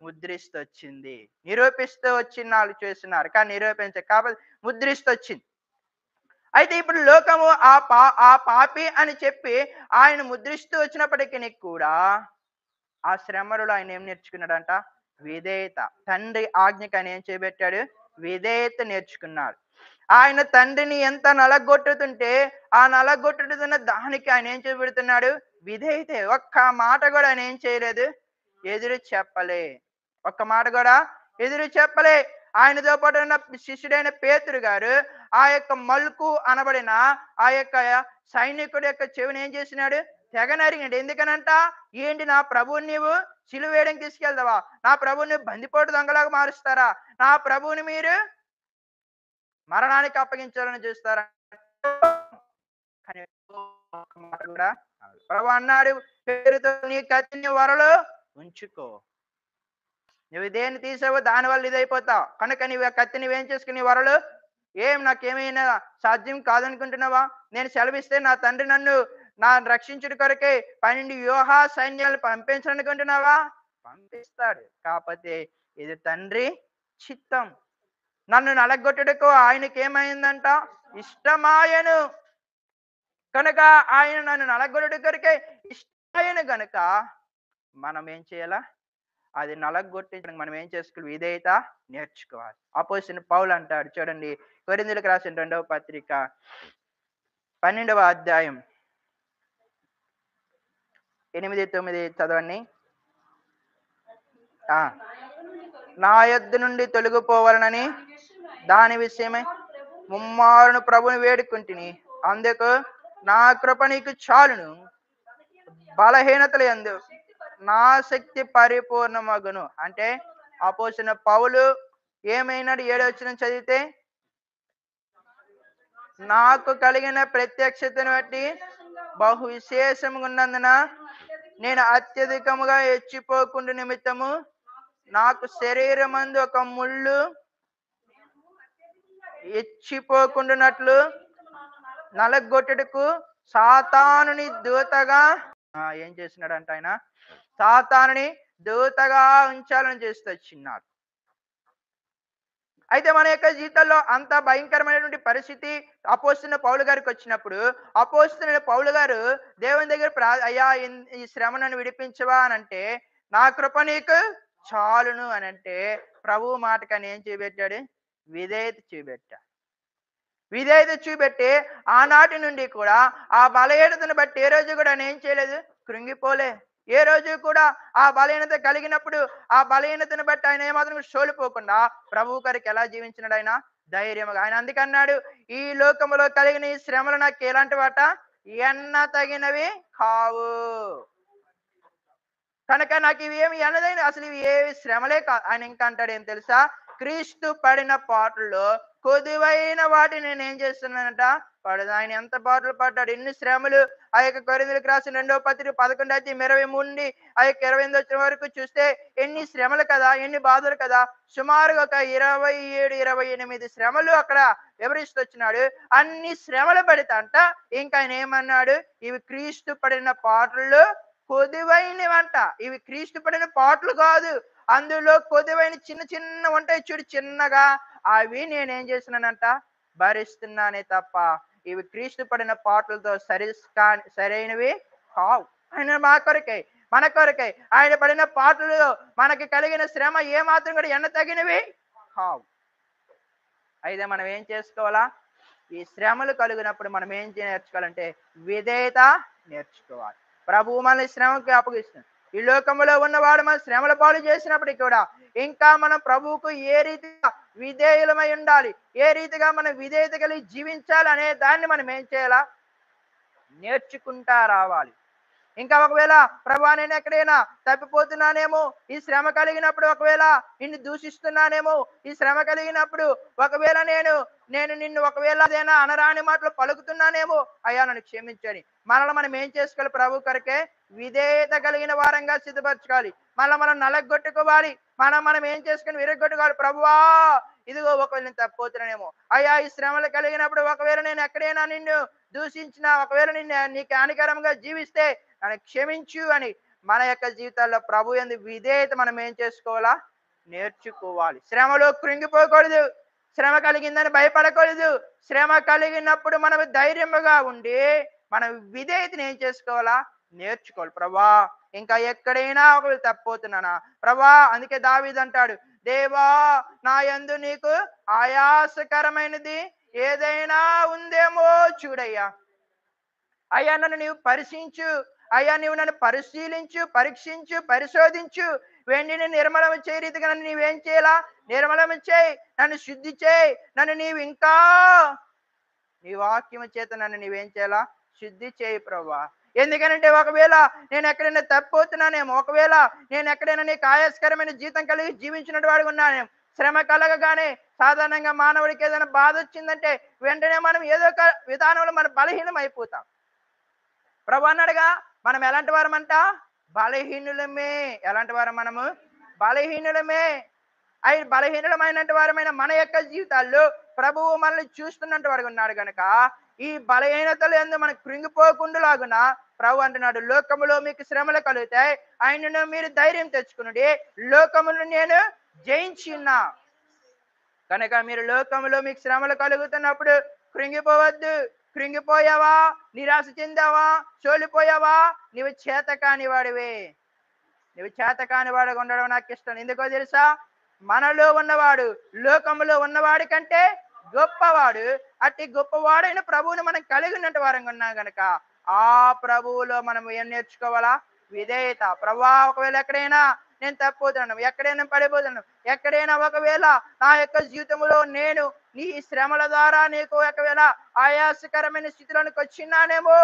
ముద్రిస్తూ వచ్చింది. నిరూపిస్తూ వచ్చిన వాళ్ళు చేస్తున్నారు, కానీ నిరూపించ కాబట్టి ముద్రిస్తూ వచ్చింది. అయితే ఇప్పుడు లోకము ఆ పాపి అని చెప్పి ఆయన ముద్రిస్తూ వచ్చినప్పటికీ కూడా ఆ శ్రమలో ఆయన ఏం నేర్చుకున్నాడంట? విధేయత. తండ్రి ఆజ్ఞకి ఆయన ఏం చేయబెట్టాడు? విధేయత నేర్చుకున్నాడు. ఆయన తండ్రిని ఎంత నలగొట్టుతుంటే ఆ నలగొట్టుతున్న దానికి ఆయన ఏం చేయబెడుతున్నాడు? విధేయత. ఒక్క మాట కూడా ఆయన ఏం చేయలేదు, ఎదురు చెప్పలే. ఒక్క మాట కూడా ఎదురు చెప్పలే. ఆయనతో పాటు ఉన్న శిష్యుడైన పేతురు గారు ఆ యొక్క మల్కు అనబడిన ఆ యొక్క సైనికుడి యొక్క చెవిని ఏం చేసినాడు? తెగ నరిగినాడు. ఎందుకనంట? ఏంటి నా ప్రభువు నీవు సిలువ వేయడానికి తీసుకెళ్తావా? నా ప్రభువుని బందిపోటు దొంగలాగా మారుస్తారా? నా ప్రభువుని మీరు మరణానికి అప్పగించాలని చూస్తారా? కానీ ఒక్క మాట కూడా ప్రభు అన్నాడు, పేరుతో నీ కత్తిని వరలో ఉంచుకో. నువ్వు దేన్ని తీసావో దాని వల్ల ఇదైపోతావు. కనుక నీవు ఆ కత్తి నువ్వేం చేసుకుని వరలు నాకేమైనా సాధ్యం కాదనుకుంటున్నావా? నేను సెలవిస్తే నా తండ్రి నన్ను రక్షించుట కొరకే 12 వ్యూహ సైన్యాలు పంపించనుకుంటున్నావా? పంపిస్తాడు. కాకపోతే ఇది తండ్రి చిత్తం. నన్ను నలగొట్టుటకు ఆయనకేమైందంట? ఇష్టమాయను. కనుక ఆయన నన్ను నలగొట్టుట కొరకే ఇష్టమాయను గనుక మనం ఏం చేయాలా? అది నలగొట్టించడానికి మనం ఏం చేసుకోవాలి? విధేయత నేర్చుకోవాలి. అపోస్తలుడైన పౌలు అంటాడు చూడండి, కొరింథీయులకు రాసిన 2వ పత్రిక 12వ అధ్యాయం 8, 9 చదవండి. నా యొద్ద నుండి తొలగిపోవాలనని దాని విషయమై ముమ్మారును ప్రభుని వేడుకుంటుని, అందుకు నా కృప నీకు చాలును, బలహీనతలు యందు నా శక్తి పరిపూర్ణమగును. అంటే అపోస్తలుడైన పౌలు ఏమైనాడు? 7వ వచనం చదివితే, నాకు కలిగిన ప్రత్యక్షతను బట్టి బహు విశేషముగా ఉన్నందున నేను అత్యధికముగా హెచ్చిపోకుండా నిమిత్తము నాకు శరీరమందు ఒక ముళ్ళు హెచ్చిపోకుండానట్లు నలగొట్టుటకు సాతానుని దూతగా ఏం చేసినాడంట? ఆయన సాతానుని దూతగా ఉంచాలని చేస్తూ వచ్చినాడు. అయితే మన యొక్క జీవితంలో అంత భయంకరమైనటువంటి పరిస్థితి అపోస్తలుడైన పౌలు గారికి వచ్చినప్పుడు, అపోస్తలుడైన పౌలు గారు దేవుని దగ్గర అయ్యా ఈ శ్రమ నన్ను విడిపించవా అని అంటే, నా కృప నీకు చాలును అని అంటే, ప్రభువు మాటకు ఆయన ఏం చూపెట్టాడు? విధేయత చూపెట్టాడు. విధేయత చూపెట్టి ఆనాటి నుండి కూడా ఆ బలహీనతను బట్టి ఏ రోజు కూడా ఆయన ఏం చేయలేదు? కృంగిపోలే. ఏ రోజు కూడా ఆ బలహీనత కలిగినప్పుడు ఆ బలహీనతను బట్టి ఆయన ఏమాత్రం సోలిపోకుండా ప్రభువు గారికి ఎలా జీవించినాడు? ఆయన ధైర్యముగా. ఆయన అందుకన్నాడు, ఈ లోకములో కలిగిన ఈ శ్రమలు నాకు ఎలాంటి వాట? ఎన్న తగినవి కావు. కనుక నాకు ఇవి ఏమి ఎన్నదైన అసలు ఇవి ఏ శ్రమలే కాదు. ఆయన ఇంకా అంటాడు ఏం తెలుసా? క్రీస్తు పడిన పాటల్లో కొదువైన వాటిని నేను ఏం చేస్తున్నానంట? పడదు. ఆయన ఎంత పాటలు పడ్డాడు, ఎన్ని శ్రమలు. ఆ యొక్క కొరింథీయులకు రాసిన 2వ పత్రిక 11 అధ్యాయం 23 నుండి ఆ యొక్క 28 వచ్చిన వరకు చూస్తే ఎన్ని శ్రమలు కదా, ఎన్ని బాధలు కదా. సుమారుగా ఒక 27, 28 శ్రమలు అక్కడ వివరిస్తూ వచ్చినాడు. అన్ని శ్రమలు పడితే ఇంకా ఆయన ఏమన్నాడు? ఇవి క్రీస్తు పడిన పాటల్లో కొదువైనవంట. ఇవి క్రీస్తు పడిన పాటలు కాదు, అందులో కొదువైన చిన్న చిన్న ఉంటాయి చూడు, చిన్నగా. అవి నేనేం చేస్తున్నానంట? భరిస్తున్నానే తప్ప ఇవి క్రీస్తు పడిన పాటలతో సరైనవి కావు. ఆయన మా కొరకై, మన కొరకై ఆయన పడిన పాటలు మనకి కలిగిన శ్రమ ఏమాత్రం కూడా ఎన్న తగినవి కావు. అయితే మనం ఏం చేసుకోవాలా? ఈ శ్రమలు కలిగినప్పుడు మనం ఏం నేర్చుకోవాలంటే విధేయత నేర్చుకోవాలి. ప్రభువు మనల్ని శ్రమకి అప్పగిస్తుంది. ఈ లోకంలో ఉన్నవాడు మన శ్రమల పాలు చేసినప్పటికీ కూడా ఇంకా మనం ప్రభువుకు ఏ రీతిగా విధేయులమై ఉండాలి, ఏ రీతిగా మనం విధేయత కలిగి జీవించాలి అనే దాన్ని మనం ఏం చేయాలా? నేర్చుకుంటా రావాలి. ఇంకా ఒకవేళ ప్రభువా నేను ఎక్కడైనా తప్పిపోతున్నానేమో, ఈ శ్రమ కలిగినప్పుడు ఒకవేళ నిన్ను దూషిస్తున్నానేమో, ఈ శ్రమ కలిగినప్పుడు ఒకవేళ నేను నిన్ను ఒకవేళ అదేనా అనరాని మాటలు పలుకుతున్నానేమో, అయ్యా నన్ను క్షమించని మనల్ని మనం ఏం చేసుకోవాలి? ప్రభు కొరకే విధేయత కలిగిన వారంగా సిద్ధపరచుకోవాలి. మనం నలగొట్టుకోవాలి. మనం ఏం చేసుకుని విరగొట్టుకోవాలి. ప్రభువా ఇదిగో ఒకవేళ నేను తప్పిపోతున్నానేమో, అయ్యా ఈ శ్రమలు కలిగినప్పుడు ఒకవేళ నేను ఎక్కడైనా నిన్ను దూషించినా, ఒకవేళ నీకు హానికరంగా జీవిస్తే నన్ను క్షమించు అని మన యొక్క జీవితాల్లో ప్రభు యందు విధేయత మనం ఏం చేసుకోవాలా? నేర్చుకోవాలి. శ్రమలో కృంగిపోకూడదు, శ్రమ కలిగిందని భయపడకూడదు. శ్రమ కలిగినప్పుడు మనం ధైర్యముగా ఉండి మనం విధేయతను ఏం చేసుకోవాలా? నేర్చుకోవాలి. ప్రభా ఇంకా ఎక్కడైనా ఒకవేళ తప్పిపోతున్నానా ప్రభా? అందుకే దావీదు అంటాడు, దేవా నా యందు నీకు ఆయాసకరమైనది ఏదైనా ఉందేమో చూడయ్యా. అయ్యా నన్ను నీవు పరిశీలించు, అయ్యా నీవు నన్ను పరిశీలించు, పరీక్షించు, పరిశోధించు. వెండిని నిర్మలము చేయ రీతిగా నన్ను నీవేం చేయాలా? నిర్మలము చేయి, నన్ను శుద్ధి చేయి. నన్ను నీవు ఇంకా నీ వాక్యము చేత నన్ను నీవేం చేయాలా? శుద్ధి చేయి ప్రభా. ఎందుకనంటే ఒకవేళ నేను ఎక్కడైనా తప్పిపోతున్నానేమో, ఒకవేళ నేను ఎక్కడైనా నీకు ఆయాస్కరమైన జీవితం కలిగి జీవించినటువంటి వాడిగా ఉన్నానేమో, శ్రమ కలగగానే సాధారణంగా మానవుడికి ఏదైనా బాధ వచ్చిందంటే వెంటనే మనం ఏదో ఒక విధానంలో మనం బలహీనం అయిపోతాం. ప్రభు అన్నాడుగా, మనం ఎలాంటి వారమంట? బలహీనులమే. ఎలాంటి వారం మనము? బలహీనులమే. బలహీనులమైనటువంటి వారమైన మన యొక్క జీవితాల్లో ప్రభువు మనల్ని చూస్తున్నట్టు వాడుగా ఉన్నాడు గనక, ఈ బలహీనతలు యందు మనం కృంగిపోకుండులాగున ప్రభు అంటున్నాడు, లోకములో మీకు శ్రమలు కలుగుతాయి, ఆయనను మీరు ధైర్యం తెచ్చుకొనుడి, లోకమును నేను జయించి ఉన్నా. కనుక మీరు లోకములో మీకు శ్రమలు కలుగుతున్నప్పుడు కృంగిపోవద్దు. కృంగిపోయావా? నిరాశ చెందావా? సోలిపోయావా? నీవు చేతకాని వాడివే. నువ్వు చేతకాని వాడుగా ఉండడం నాకు ఇష్టం. ఎందుకో తెలుసా? మనలో ఉన్నవాడు లోకములో ఉన్నవాడి కంటే గొప్పవాడు. అట్టి గొప్పవాడైన ప్రభువుని మనం కలిగి ఉన్నట్టు వారంగా ఉన్నాం గనక, ఆ ప్రభువులో మనం ఏం నేర్చుకోవాలా? విధేయత. ప్రభువా, ఒకవేళ ఎక్కడైనా నేను తప్పిపోతున్నాను, ఎక్కడైనా పడిపోతున్నాను, ఎక్కడైనా ఒకవేళ నా యొక్క జీవితంలో నేను నీ శ్రమల ద్వారా నీకు ఒకవేళ ఆయాసకరమైన స్థితిలోనికి వచ్చినానేమో,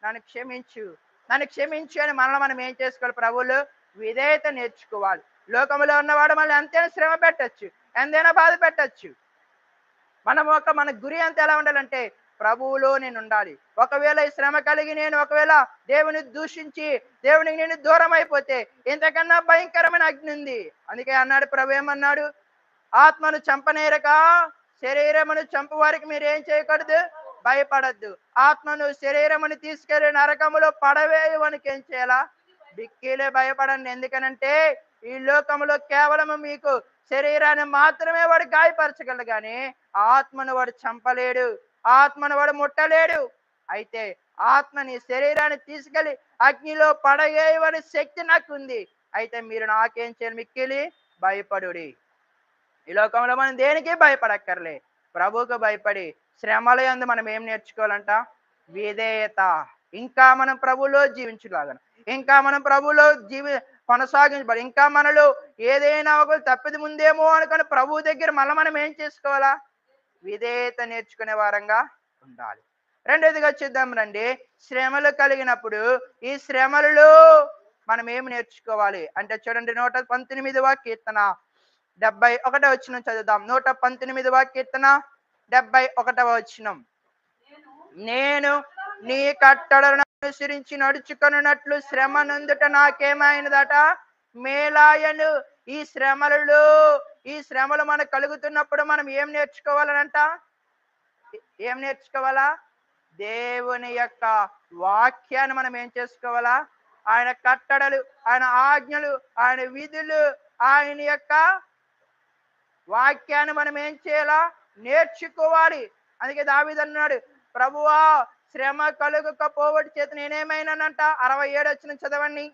నన్ను క్షమించు, నన్ను క్షమించు అని మనల్ని మనం ఏం చేసుకోవాలి? ప్రభువులు విధేయత నేర్చుకోవాలి. లోకంలో ఉన్నవాడు మనల్ని ఎంతైనా శ్రమ పెట్టచ్చు, ఎంతైనా బాధ పెట్టచ్చు. మన గురి అంతా ఎలా ఉండాలంటే ప్రభువులో నేను ఉండాలి. ఒకవేళ ఈ శ్రమ కలిగి నేను ఒకవేళ దేవుని దూషించి దేవునికి నేను దూరం అయిపోతే ఇంతకన్నా భయంకరమైన అగ్ని ఉంది. అందుకే అన్నాడు ప్రభు, ఏమన్నాడు? ఆత్మను చంపనేరక శరీరమును చంపు వారికి మీరు ఏం చేయకూడదు? భయపడద్దు. ఆత్మను శరీరమును తీసుకెళ్లి నరకములో పడవేయవనికి ఏం చేయాలా? బిక్కిలే భయపడండి. ఎందుకనంటే ఈ లోకములో కేవలము మీకు శరీరాన్ని మాత్రమే వాడు గాయపరచగలడు, కానీ ఆత్మను వాడు చంపలేడు, ఆత్మను వాడు ముట్టలేడు. అయితే ఆత్మని శరీరాన్ని తీసుకెళ్లి అగ్నిలో పడగేయవని శక్తి నాకు ఉంది. అయితే మీరు నాకేం చేయాలి? మిక్కిలి భయపడుడి. ఈ లోకంలో మనం దేనికి భయపడక్కర్లే, ప్రభువుకు భయపడి శ్రమల యందు మనం ఏం నేర్చుకోవాలంట? విధేయత. ఇంకా మనం ప్రభువులో జీవించులాగను, ఇంకా మనం ప్రభువులో కొనసాగించబడి, ఇంకా మనలో ఏదైనా ఒక తప్పిది ఉందేమో అనుకుని ప్రభువు దగ్గర మళ్ళీ మనం ఏం చేసుకోవాలా? విధేయత నేర్చుకునే వారంగా ఉండాలి. రెండోదిగా చూద్దాం రండి. శ్రమలు కలిగినప్పుడు ఈ శ్రమలలో మనం ఏమి నేర్చుకోవాలి అంటే చూడండి, 119వ కీర్తన 71వ వచనం చదువుదాం. 119వ కీర్తన 71వ వచనం. నేను నీ కట్టడలను అనుసరించి నడుచుకొనున్నట్లు శ్రమ నందుట నాకేమైనదట? మేలాయను. ఈ శ్రమలు మనకు కలుగుతున్నప్పుడు మనం ఏం నేర్చుకోవాలనంట? ఏం నేర్చుకోవాలా? దేవుని యొక్క వాక్యాన్ని మనం ఏం చేసుకోవాలా? ఆయన కట్టడలు, ఆయన ఆజ్ఞలు, ఆయన విధులు, ఆయన యొక్క వాక్యాన్ని మనం ఏం చేయాలా? నేర్చుకోవాలి. అందుకే దావీదు అన్నాడు, ప్రభువా శ్రమ కలుగకపోవటి చేత నేనేమైనానంట? 67 వచ్చిన చదవండి.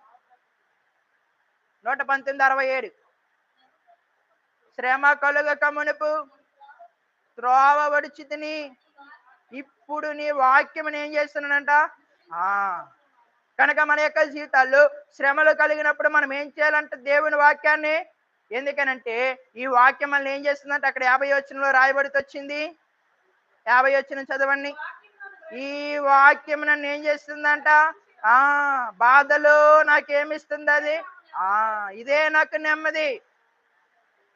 119:67. శ్రమ కలుగక మునుపు త్రోవ వడిచితిని, ఇప్పుడు నీ వాక్యం ఏం చేస్తున్నానంట? కనుక మన యొక్క జీవితాల్లో శ్రమలు కలిగినప్పుడు మనం ఏం చేయాలంటే దేవుని వాక్యాన్ని. ఎందుకనంటే ఈ వాక్యం మనల్ని ఏం చేస్తుందంటే అక్కడ 50 వచనంలో రాయబడితే వచ్చింది. 50 వచనం చదవండి. ఈ వాక్యం నన్ను ఏం చేస్తుందంట? బాధలో నాకేమిస్తుంది అది? ఇదే నాకు నెమ్మది.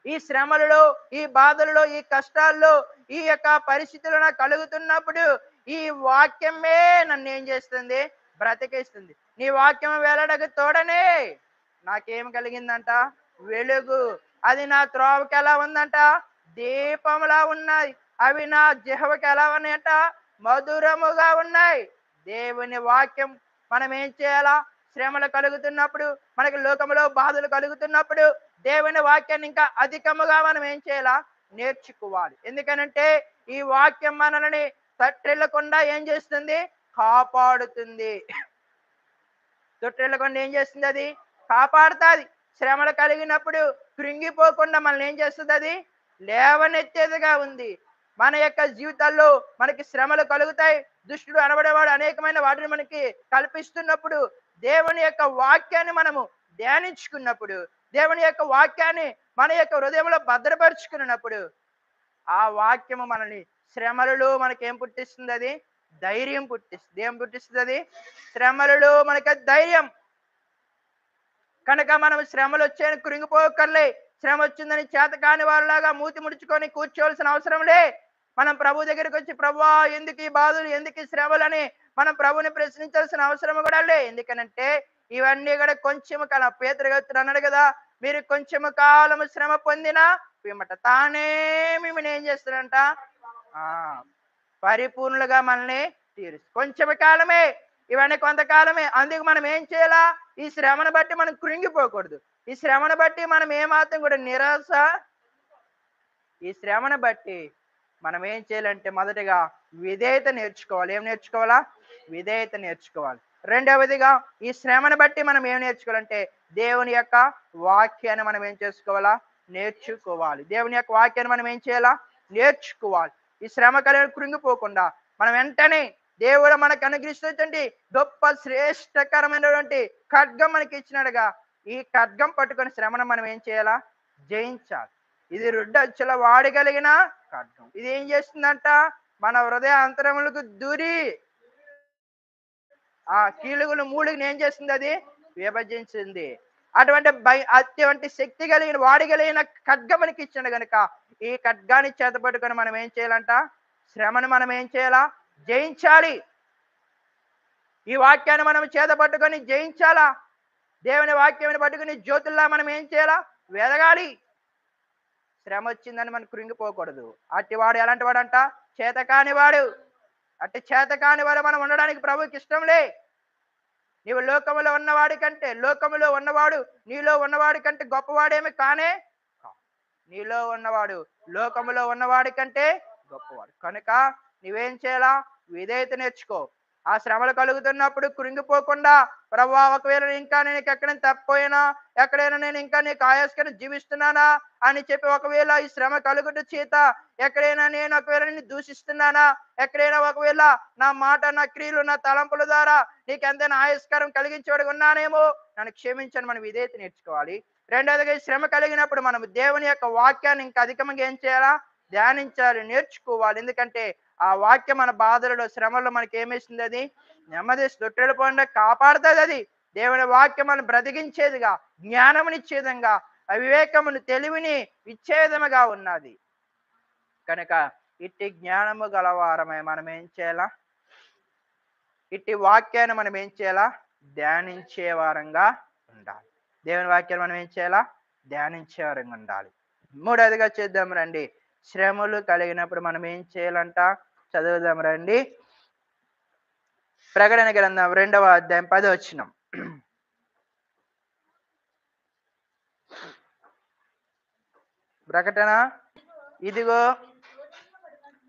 ఈ శ్రమలలో, ఈ బాధలలో, ఈ కష్టాల్లో, ఈ యొక్క పరిస్థితులు నాకు కలుగుతున్నప్పుడు ఈ వాక్యమే నన్ను ఏం చేస్తుంది? బ్రతికిస్తుంది. నీ వాక్యం వేలాడకు తోడనే నాకేం కలిగిందంట? వెలుగు. అది నా త్రోవకి ఎలా ఉందంట? దీపంలా ఉన్నాయి. అవి నా జిహ్వకి ఎలా ఉన్నాయంట? మధురముగా ఉన్నాయి. దేవుని వాక్యం మనం ఏం చేయాలా? శ్రమలు కలుగుతున్నప్పుడు, మనకి లోకంలో బాధలు కలుగుతున్నప్పుడు దేవుని వాక్యాన్ని ఇంకా అధికముగా మనం ఏం చేయాలా? నేర్చుకోవాలి. ఎందుకనంటే ఈ వాక్యం మనల్ని తట్టిల్లకుండా ఏం చేస్తుంది? కాపాడుతుంది. తొట్టిల్లకుండా ఏం చేస్తుంది? అది కాపాడుతుంది. శ్రమలు కలిగినప్పుడు కృంగిపోకుండా మనల్ని ఏం చేస్తుంది? అది లేవనెత్తేదిగా ఉంది. మన యొక్క జీవితాల్లో మనకి శ్రమలు కలుగుతాయి. దుష్టుడు అనబడేవాడు అనేకమైన వాటిని మనకి కల్పిస్తున్నప్పుడు దేవుని యొక్క వాక్యాన్ని మనము ధ్యానించుకున్నప్పుడు, దేవుని యొక్క వాక్యాన్ని మన యొక్క హృదయంలో భద్రపరుచుకున్నప్పుడు ఆ వాక్యము మనల్ని శ్రమలలో మనకేం పుట్టిస్తుంది? అది ధైర్యం పుట్టిస్తుంది. ఏం పుట్టిస్తుంది అది? శ్రమలలో మనకి ధైర్యం. కనుక మనం శ్రమలు వచ్చాయని కృంగిపోకర్లే. శ్రమ వచ్చిందని చేత కాని వారిలాగా మూతి ముడుచుకొని కూర్చోవలసిన అవసరం లే. మనం ప్రభు దగ్గరికి వచ్చి, ప్రభువా ఎందుకు ఈ బాధలు, ఎందుకు ఈ శ్రమలని మనం ప్రభుని ప్రశ్నించాల్సిన అవసరం కూడా లే. ఎందుకనంటే ఇవన్నీ కూడా కొంచెము కాలం, పేతురు గారు అన్నాడు కదా, మీరు కొంచెము కాలము శ్రమ పొందినా పిమ్మట తానే మిమ్మల్ని ఏం చేస్తాడంట? ఆ పరిపూర్ణులుగా మనల్ని తీరుస్తుంది. కొంచెం కాలమే, ఇవన్నీ కొంతకాలమే. అందుకు మనం ఏం చేయాలా? ఈ శ్రమను బట్టి మనం కృంగిపోకూడదు. ఈ శ్రమను బట్టి మనం ఏమాత్రం కూడా నిరాశ, ఈ శ్రమను బట్టి మనం ఏం చేయాలంటే మొదటిగా విధేయత నేర్చుకోవాలి. ఏం నేర్చుకోవాలా? విధేయత నేర్చుకోవాలి. రెండవదిగా ఈ శ్రమను బట్టి మనం ఏం నేర్చుకోవాలంటే దేవుని యొక్క వాక్యాన్ని మనం ఏం చేసుకోవాలా? నేర్చుకోవాలి. దేవుని యొక్క వాక్యాన్ని మనం ఏం చేయాలా? నేర్చుకోవాలి. ఈ శ్రమ కలిగి కృంగిపోకుండా మనం వెంటనే దేవుడు మనకు అనుగ్రహిస్తున్నటువంటి గొప్ప శ్రేష్టకరమైనటువంటి ఖడ్గం మనకి ఇచ్చినట్టుగా ఈ ఖడ్గం పట్టుకొని శ్రమను మనం ఏం చేయాలా? జయించాలి. ఇది రుడ్డచ్చుల వాడగలిగిన ఖడ్గం. ఇది ఏం చేస్తుందంట? మన హృదయ అంతరములకు దూరి ఆ కీలుగులు మూడుని ఏం చేస్తుంది? అది విభజించింది. అటువంటి శక్తి కలిగిన వాడగలిగిన ఖడ్గం మనకి ఇచ్చిండు గనుక ఈ ఖడ్గాన్ని చేతపట్టుకొని మనం ఏం చేయాలంట? శ్రమను మనం ఏం చేయాలా? జయించాలి. ఈ వాక్యాన్ని మనం చేతపట్టుకొని జయించాలా? దేవుని వాక్యాన్ని పట్టుకుని జ్యోతుల్లా మనం ఏం చేయాలా? వెదగాలి. శ్రమ వచ్చిందని మనం కృంగిపోకూడదు. అట్టివాడు ఎలాంటి వాడంట? చేతకానివాడు. అట్టి చేతకానివాడు మనం ఉండడానికి ప్రభువుకి ఇష్టం లే. నీవు లోకములో ఉన్నవాడి కంటే, లోకములో ఉన్నవాడు నీలో ఉన్నవాడి కంటే గొప్పవాడేమి కానే కాదు. నీలో ఉన్నవాడు లోకములో ఉన్నవాడి కంటే గొప్పవాడు. కనుక నువ్వేం చేయాలా? విధేయత నేర్చుకో. ఆ శ్రమలు కలుగుతున్నప్పుడు కృంగిపోకుండా, ప్రభువా ఒకవేళ ఇంకా నేను ఎక్కడైనా తప్పిపోయినా, ఎక్కడైనా నేను ఇంకా నీకు ఆయాస్కరంగా జీవిస్తున్నానా అని చెప్పి, ఒకవేళ ఈ శ్రమ కలుగుట చేత ఎక్కడైనా నేను ఒకవేళ నిన్ను దూషిస్తున్నానా, ఎక్కడైనా ఒకవేళ నా మాట, నా క్రియలు, నా తలంపుల ద్వారా నీకు ఎంతైనా ఆయాస్కరం కలిగించేవాడు ఉన్నానేమో, నన్ను క్షమించని మనం విధేయత నేర్చుకోవాలి. రెండవదిగా ఈ శ్రమ కలిగినప్పుడు మనం దేవుని యొక్క వాక్యాన్ని ఇంకా అధికంగా ఏం చేయాలా? ధ్యానించాలి, నేర్చుకోవాలి. ఎందుకంటే ఆ వాక్యం మన బాధలలో, శ్రమల్లో మనకి ఏమిస్తుంది? అది నెమ్మది తొట్టెలు పోకుండా కాపాడుతుంది. అది దేవుని వాక్యం మనం బ్రతికించేదిగా, జ్ఞానమునిచ్చేదంగా, అవివేకమును తెలివిని ఇచ్చే విధముగా ఉన్నది. కనుక ఇట్టి జ్ఞానము గలవారమై మనం ఏం చేయాలా? ఇట్టి వాక్యాన్ని మనం ఏం చేయాలా? ధ్యానించే వారంగా ఉండాలి. దేవుని వాక్యాన్ని మనం ఏం చేయాలా? ధ్యానించే వారంగా ఉండాలి. మూడవదిగా చేద్దాం రండి. శ్రమలు కలిగినప్పుడు మనం ఏం చేయాలంట? చదువుదాం రండి. ప్రకటన గ్రంథం 2వ అధ్యాయం 10వ వచనం. ప్రకటన, ఇదిగో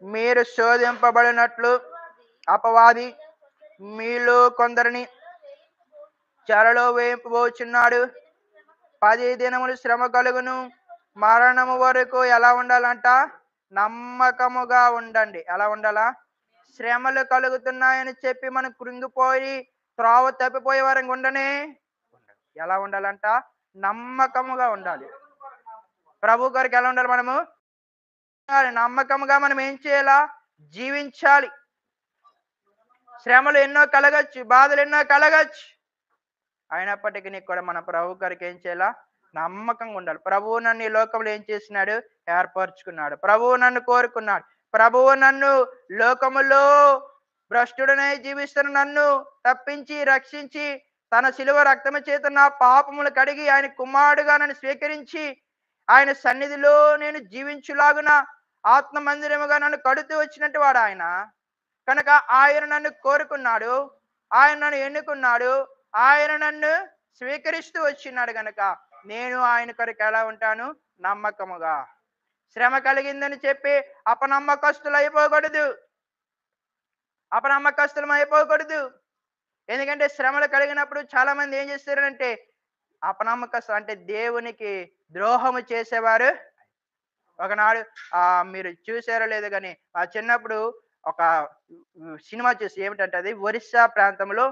మీరు శోధింపబడినట్లు అపవాది మీలో కొందరిని చెరలో వేయింపబోచున్నాడు. 10 దినములు శ్రమ కలుగును. మరణము వరకు ఎలా ఉండాలంట? నమ్మకముగా ఉండండి. ఎలా ఉండాలా? శ్రమలు కలుగుతున్నాయని చెప్పి మనం కృంగిపోయి త్రోవ తప్పిపోయే వారంగా ఉండనే. ఎలా ఉండాలంట? నమ్మకముగా ఉండాలి. ప్రభు గారికి ఎలా ఉండాలి? మనము నమ్మకముగా మనం ఏం చేయాలా? జీవించాలి. శ్రమలు ఎన్నో కలగచ్చు, బాధలు ఎన్నో కలగచ్చు. అయినప్పటికీ కూడా మన ప్రభు గారికి ఏం చేయాలా? నమ్మకంగా ఉండాలి. ప్రభువు నన్ను ఈ లోకంలో ఏం చేసినాడు? ఏర్పరచుకున్నాడు. ప్రభువు నన్ను కోరుకున్నాడు. ప్రభువు నన్ను లోకములో భ్రష్టుడనే జీవిస్తున్న నన్ను తప్పించి రక్షించి తన శిలువ రక్తము చేత నా పాపములు కడిగి ఆయన కుమారుడుగా నన్ను స్వీకరించి ఆయన సన్నిధిలో నేను జీవించులాగున ఆత్మ మందిరముగా నన్ను కడుతూ వచ్చినట్టు వాడు ఆయన. కనుక ఆయన నన్ను కోరుకున్నాడు, ఆయన నన్ను ఎన్నుకున్నాడు, ఆయన నన్ను స్వీకరిస్తూ వచ్చినాడు. కనుక నేను ఆయన కొరకు ఎలా ఉంటాను? నమ్మకముగా. శ్రమ కలిగిందని చెప్పి అపనమ్మకస్తులు అయిపోకూడదు. అపనమ్మకస్తులం అయిపోకూడదు. ఎందుకంటే శ్రమలు కలిగినప్పుడు చాలా మంది ఏం చేస్తారంటే అపనమ్మకస్తులు, అంటే దేవునికి ద్రోహము చేసేవారు. ఒకనాడు మీరు చూసారో లేదో కానీ చిన్నప్పుడు ఒక సినిమా చూసి, ఏమిటంటే అది ఒరిస్సా ప్రాంతంలో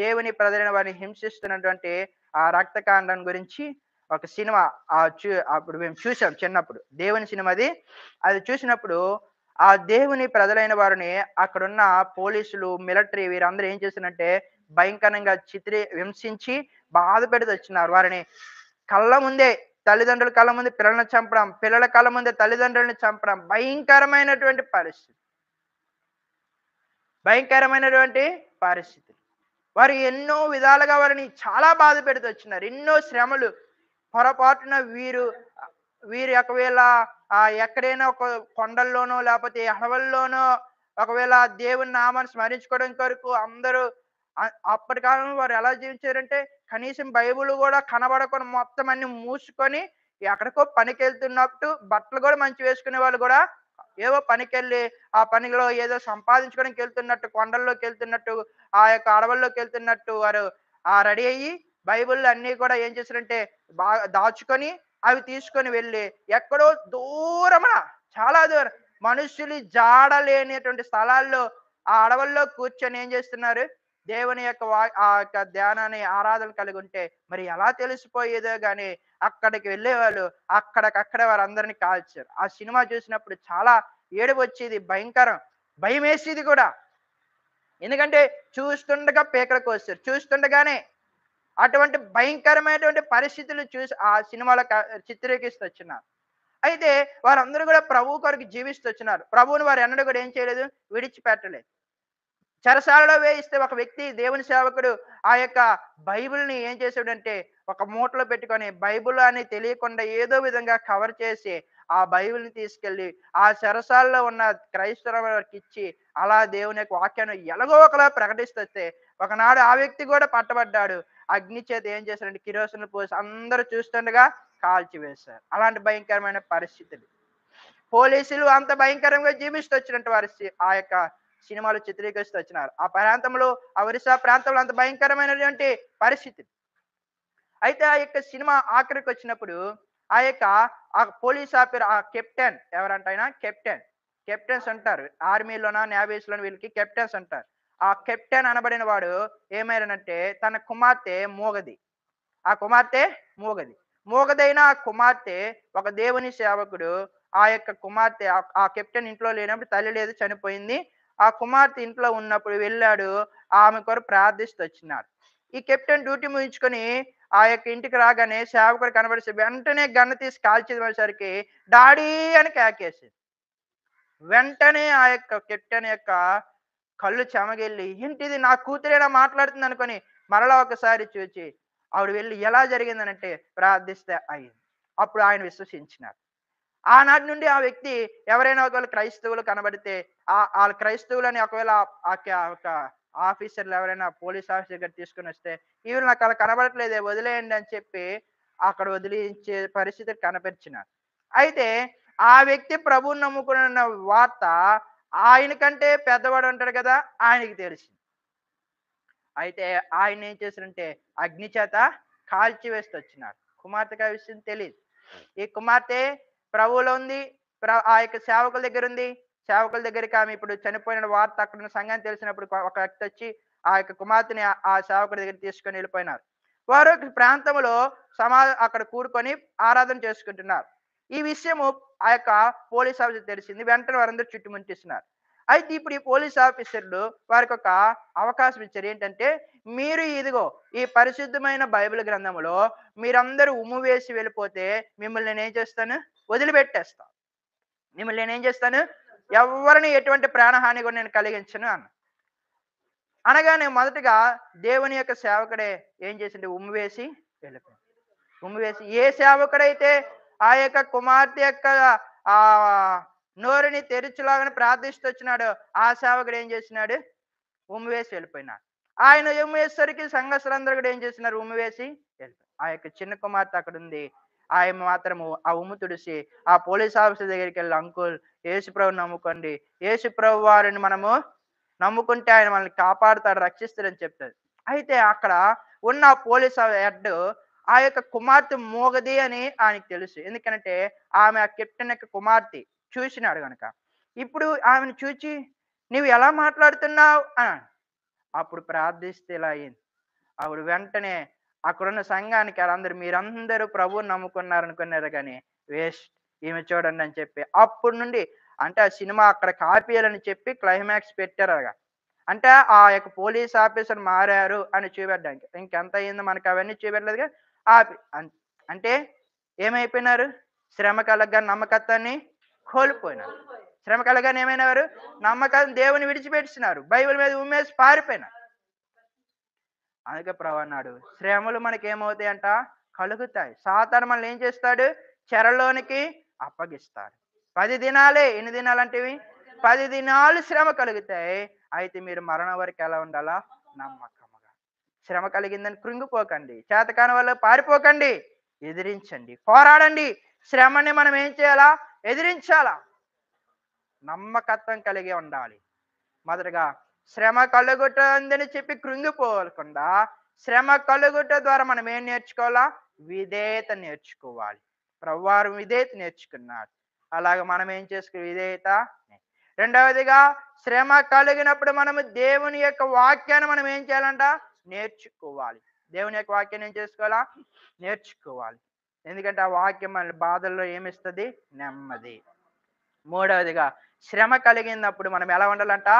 దేవుని ప్రజలైన వారిని హింసిస్తున్నటువంటి ఆ రక్తకాండం గురించి ఒక సినిమా అప్పుడు మేము చూసాం చిన్నప్పుడు. దేవుని సినిమా అది చూసినప్పుడు ఆ దేవుని ప్రజలైన వారిని అక్కడున్న పోలీసులు, మిలిటరీ వీరందరూ ఏం చేశారంటే భయంకరంగా హింసించి బాధ పెడుతొచ్చినారు. వారిని కళ్ళ ముందే తల్లిదండ్రుల కళ్ళ ముందే పిల్లల్ని చంపడం, పిల్లల కళ్ళ ముందే తల్లిదండ్రులని చంపడం భయంకరమైనటువంటి పరిస్థితి. భయంకరమైనటువంటి పరిస్థితి. వారు ఎన్నో విధాలుగా వారిని చాలా బాధ పెడుతొచ్చినారు. ఎన్నో శ్రమలు. పొరపాటున వీరు ఒకవేళ ఎక్కడైనా ఒక కొండల్లోనో, లేపోతే అడవుల్లోనో ఒకవేళ దేవుని నామాన్ని స్మరించుకోవడం కొరకు అందరూ అప్పటి కాలంలో వారు ఎలా జీవించారంటే, కనీసం బైబిల్ గూడా కనబడకుండా మొత్తం అన్ని మూసుకొని, ఎక్కడికో పనికెళ్తున్నట్టు బట్టలు గూడా మంచి వేసుకునే వాళ్ళు గూడా ఏవో పనికెళ్ళి, ఆ పనిలో ఏదో సంపాదించుకోవడానికెళ్తున్నట్టు, కొండల్లోకెళ్తున్నట్టు, ఆ యొక్క అడవుల్లోకెళ్తున్నట్టు వారు రెడీ అయ్యి బైబిల్‌లు అన్నీ కూడా ఏం చేశారంటే బాగా దాచుకొని, అవి తీసుకొని వెళ్ళి ఎక్కడో దూరమున చాలా దూరం మనుషులు జాడ లేనటువంటి స్థలాల్లో ఆ అడవుల్లో కూర్చొని ఏం చేస్తున్నారు? దేవుని యొక్క ఆ యొక్క ధ్యానాన్ని, ఆరాధన కలిగుంటే మరి ఎలా తెలిసిపోయేదో గాని అక్కడికి వెళ్ళేవాళ్ళు. అక్కడికక్కడే వారందరిని కాల్చారు. ఆ సినిమా చూసినప్పుడు చాలా ఏడుపొచ్చేది. భయంకరం. భయమేసేది కూడా. ఎందుకంటే చూస్తుండగా పీకలు కోసారు. చూస్తుండగానే అటువంటి భయంకరమైనటువంటి పరిస్థితులు చూసి ఆ సినిమాలో చిత్రీకరిస్తొచ్చున్నారు. అయితే వారందరూ కూడా ప్రభువు కొరకు జీవిస్తొచ్చినారు. ప్రభువుని వారు ఎన్నడూ కూడా ఏం చేయలేదు? విడిచిపెట్టలేదు. చెరసాలలో వేయిస్తే ఒక వ్యక్తి దేవుని సేవకుడు ఆ యొక్క బైబిల్‌ని ఏం చేసాడంటే ఒక మూటలో పెట్టుకొని బైబిల్ అని తెలియకుండా ఏదో విధంగా కవర్ చేసి ఆ బైబిల్‌ని తీసుకెళ్ళి ఆ చెరసాలలో ఉన్న క్రైస్తవులకిచ్చి అలా దేవుని యొక్క వాక్యాన్ని ఎలాగో ఒకలా ప్రకటిస్తొస్తే ఒకనాడు ఆ వ్యక్తి కూడా పట్టబడ్డాడు. అగ్ని చేత ఏం చేశారంటే కిరోసిన్‌లు పోసి అందరూ చూస్తుండగా కాల్చివేశారు. అలాంటి భయంకరమైన పరిస్థితులు. పోలీసులు అంత భయంకరంగా జీవిస్తొచ్చినట్టు వారు ఆ యొక్క సినిమాలో చిత్రీకరిస్తొచ్చినారు. ఆ ప్రాంతంలో ఆ ఒరిస్సా ప్రాంతంలో అంత భయంకరమైనటువంటి పరిస్థితి. అయితే ఆ యొక్క సినిమా ఆఖరికొచ్చినప్పుడు ఆ యొక్క పోలీస్ ఆఫీసర్ ఆ కెప్టెన్ ఎవరంటే ఆయన కెప్టెన్. కెప్టెన్స్ అంటారు. ఆర్మీలోన, నేవీస్‌లోన వీళ్ళకి కెప్టెన్స్ అంటారు. ఆ కెప్టెన్ అనబడిన వాడు ఏమయ్యాడనంటే తన కుమార్తె మూగది. ఆ కుమార్తె మూగది. మూగదైన ఆ కుమార్తె ఒక దేవుని సేవకుడు ఆ యొక్క కుమార్తె ఆ కెప్టెన్ ఇంట్లో లేనప్పుడు తల్లి లేదు చనిపోయింది. ఆ కుమార్తె ఇంట్లో ఉన్నప్పుడు వెళ్ళాడు. ఆమె కొరకు ప్రార్థిస్తొచ్చినాడు. ఈ కెప్టెన్ డ్యూటీ ముగించుకొని ఆ యొక్క ఇంటికి రాగానే సేవకుడు కనబడేసి వెంటనే గన్ తీసి కాల్చేసరికి డాడీ అని కేకేసింది. వెంటనే ఆ యొక్క కెప్టెన్ యొక్క కళ్ళు చెమగిల్లి ఏంటిది నా కూతురేనా మాట్లాడుతుందనుకోని మరలా ఒకసారి చూచి ఆవిడ వెళ్లి ఎలా జరిగిందనంటే ప్రార్థిస్తే అయింది. అప్పుడు ఆయన విశ్వసించినారు. ఆనాటి నుండి ఆ వ్యక్తి ఎవరైనా ఒకవేళ క్రైస్తవులు కనబడితే ఆళ్ళ క్రైస్తవులని ఒకవేళ ఒక ఆఫీసర్‌లు ఎవరైనా పోలీస్ ఆఫీసర్ గారు తీసుకొనొస్తే, "ఈవిడ నాకలా కనబడట్లేదే వదిలేయండి" అని చెప్పి అక్కడ వదిలించే పరిస్థితి కనపరిచినారు. అయితే ఆ వ్యక్తి ప్రభువుని నమ్ముకున్న వార్త ఆయన కంటే పెద్దవాడు ఉంటాడు కదా! ఆయనకి తెలిసింది. అయితే ఆయనేం చేసారంటే అగ్ని చేత కాల్చివేస్తొచ్చినాడు. కుమార్తెకి ఆ విషయం తెలీదు. ఈ కుమార్తె ప్రభువులో ఉంది. ఆ యొక్క సేవకుల దగ్గరుంది. సేవకుల దగ్గరికి ఆమె ఇప్పుడు చనిపోయిన వార్త అక్కడున్న సంఘానికి తెలిసినప్పుడు ఒక వ్యక్తొచ్చి ఆ యొక్క కుమార్తెని ఆ సేవకుడి దగ్గరికి తీసుకొని వెళ్ళిపోయినారు. వారు ప్రాంతంలో అక్కడ కూడుకొని ఆరాధన చేసుకుంటున్నారు. ఈ విషయము ఆ యొక్క పోలీస్ ఆఫీసర్‌కి తెలిసింది. వెంటనే వారందరూ చుట్టుముట్టేస్తున్నారు. అయితే ఇప్పుడు ఈ పోలీస్ ఆఫీసర్‌లు వారికొక అవకాశం ఇచ్చారు. ఏంటంటే, మీరు ఇదిగో ఈ పరిశుద్ధమైన బైబిల్ గ్రంథంలో మీరందరూ ఉమ్ము వేసి వెళ్ళిపోతే మిమ్మల్ని నేనేం చేస్తాను? వదిలిపెట్టేస్తా. మిమ్మల్ని నేనేం చేస్తాను? ఎవ్వరిని ఎటువంటి ప్రాణహాని కూడా నేను కలిగించను అన్నా. అనగానే మొదటగా దేవుని యొక్క సేవకుడే ఏం చేసిండు? ఉమ్ము వేసి వెళ్ళిపోయాడు. ఉమ్ము వేసి ఏ సేవకుడైతే ఆ యొక్క కుమార్తె యొక్క ఆహ్, నోరుని తెరుచులాగానే ప్రార్థిస్తొచ్చినాడో ఆ సేవకుడు ఏం చేసినాడు? ఉమ్మి వేసి వెళ్ళిపోయినాడు. ఆయన ఉమ్మి వేసేసరికి సంఘస్థులందరూ కూడా ఏం చేస్తున్నారు? ఉమ్మి వేసి వెళ్ళిపోయారు. ఆ యొక్క చిన్న కుమార్తె అక్కడుంది. ఆమె మాత్రము ఆ ఉమ్ము తుడిసి ఆ పోలీస్ ఆఫీసర్ దగ్గరికెళ్ళి అంకుల్ యేసుప్రభుని నమ్ముకోండి. యేసుప్రభు వారిని మనము నమ్ముకుంటే ఆయన మనల్ని కాపాడుతాడు, రక్షిస్తాడని చెప్తది. అయితే అక్కడ ఉన్న పోలీస్ హెడ్ ఆ యొక్క కుమార్తె మూగది అని ఆయనకి తెలుసు. ఎందుకనంటే ఆమె ఆ కెప్టెన్ యొక్క కుమార్తె. చూసినాడు గనక. ఇప్పుడు ఆమెను చూచి "నీవు ఎలా మాట్లాడుతున్నావు" అన్నాడు. అప్పుడు ప్రార్థిస్తే ఇలా అయింది. ఆవిడ వెంటనే అక్కడున్న సంఘానికి ఆళ్ళందరూ మీరందరూ ప్రభువుని నమ్ముకున్నారనుకున్నారు గాని వేస్ట్. ఈమె చూడండి అని చెప్పి అప్పటి నుండి అంటే ఆ సినిమా అక్కడ కాపీయాలని చెప్పి క్లైమాక్స్ పెట్టారు అలాగా. అంటే ఆ యొక్క పోలీస్ ఆఫీసర్ మారారు అని చూపెట్టడానికి. ఇంకెంత అయిందో మనకు అవన్నీ చూపెట్టలేదుగా. ఆపి అంటే ఏమైపోయినారు? శ్రమ కలగగా నమ్మకత్వాన్ని కోల్పోయినారు. శ్రమ కలగగానే ఏమైనారు? నమ్మకాన్ని దేవుని విడిచిపెట్టేసినారు. బైబిల్ మీద ఉమ్మేసి పారిపోయినారు. అందుకే ప్రభు అన్నాడు, శ్రమలు మనకేమవుతాయంట? కలుగుతాయి. సాతాను మనల్ని ఏం చేస్తాడు? చెరలోనికి అప్పగిస్తాడు. 10 దినాలే. ఎన్ని దినాలంటే ఇవి? 10 దినాలు శ్రమ కలుగుతాయి. అయితే మీరు మరణం వరకు ఎలా ఉండాలా? నమ్మకముగా. శ్రమ కలిగిందని కృంగిపోకండి. చేతకాని వాళ్ళు పారిపోకండి. ఎదిరించండి. పోరాడండి. శ్రమని మనం ఏం చేయాలా? ఎదిరించాలా. నమ్మకత్వం కలిగి ఉండాలి. మొదటగా శ్రమ కలుగుతుందని చెప్పి కృంగిపోవకుండా, శ్రమ కలుగుట ద్వారా మనం ఏం నేర్చుకోవాలా? విధేయత నేర్చుకోవాలి. ప్రభువారు విధేయత నేర్చుకున్నారు. అలాగ మనం ఏం విధేయత. రెండవదిగా శ్రమ కలిగినప్పుడు మనము దేవుని యొక్క వాక్యాన్ని మనం ఏం చేయాలంట? నేర్చుకోవాలి. దేవుని యొక్క వాక్యాన్ని ఏం చేసుకోవాలా? నేర్చుకోవాలి. ఎందుకంటే ఆ వాక్యం మన బాధల్లో ఏమిస్తుంది? నెమ్మది. మూడవదిగా శ్రమ కలిగినప్పుడు మనం ఎలా ఉండాలంట?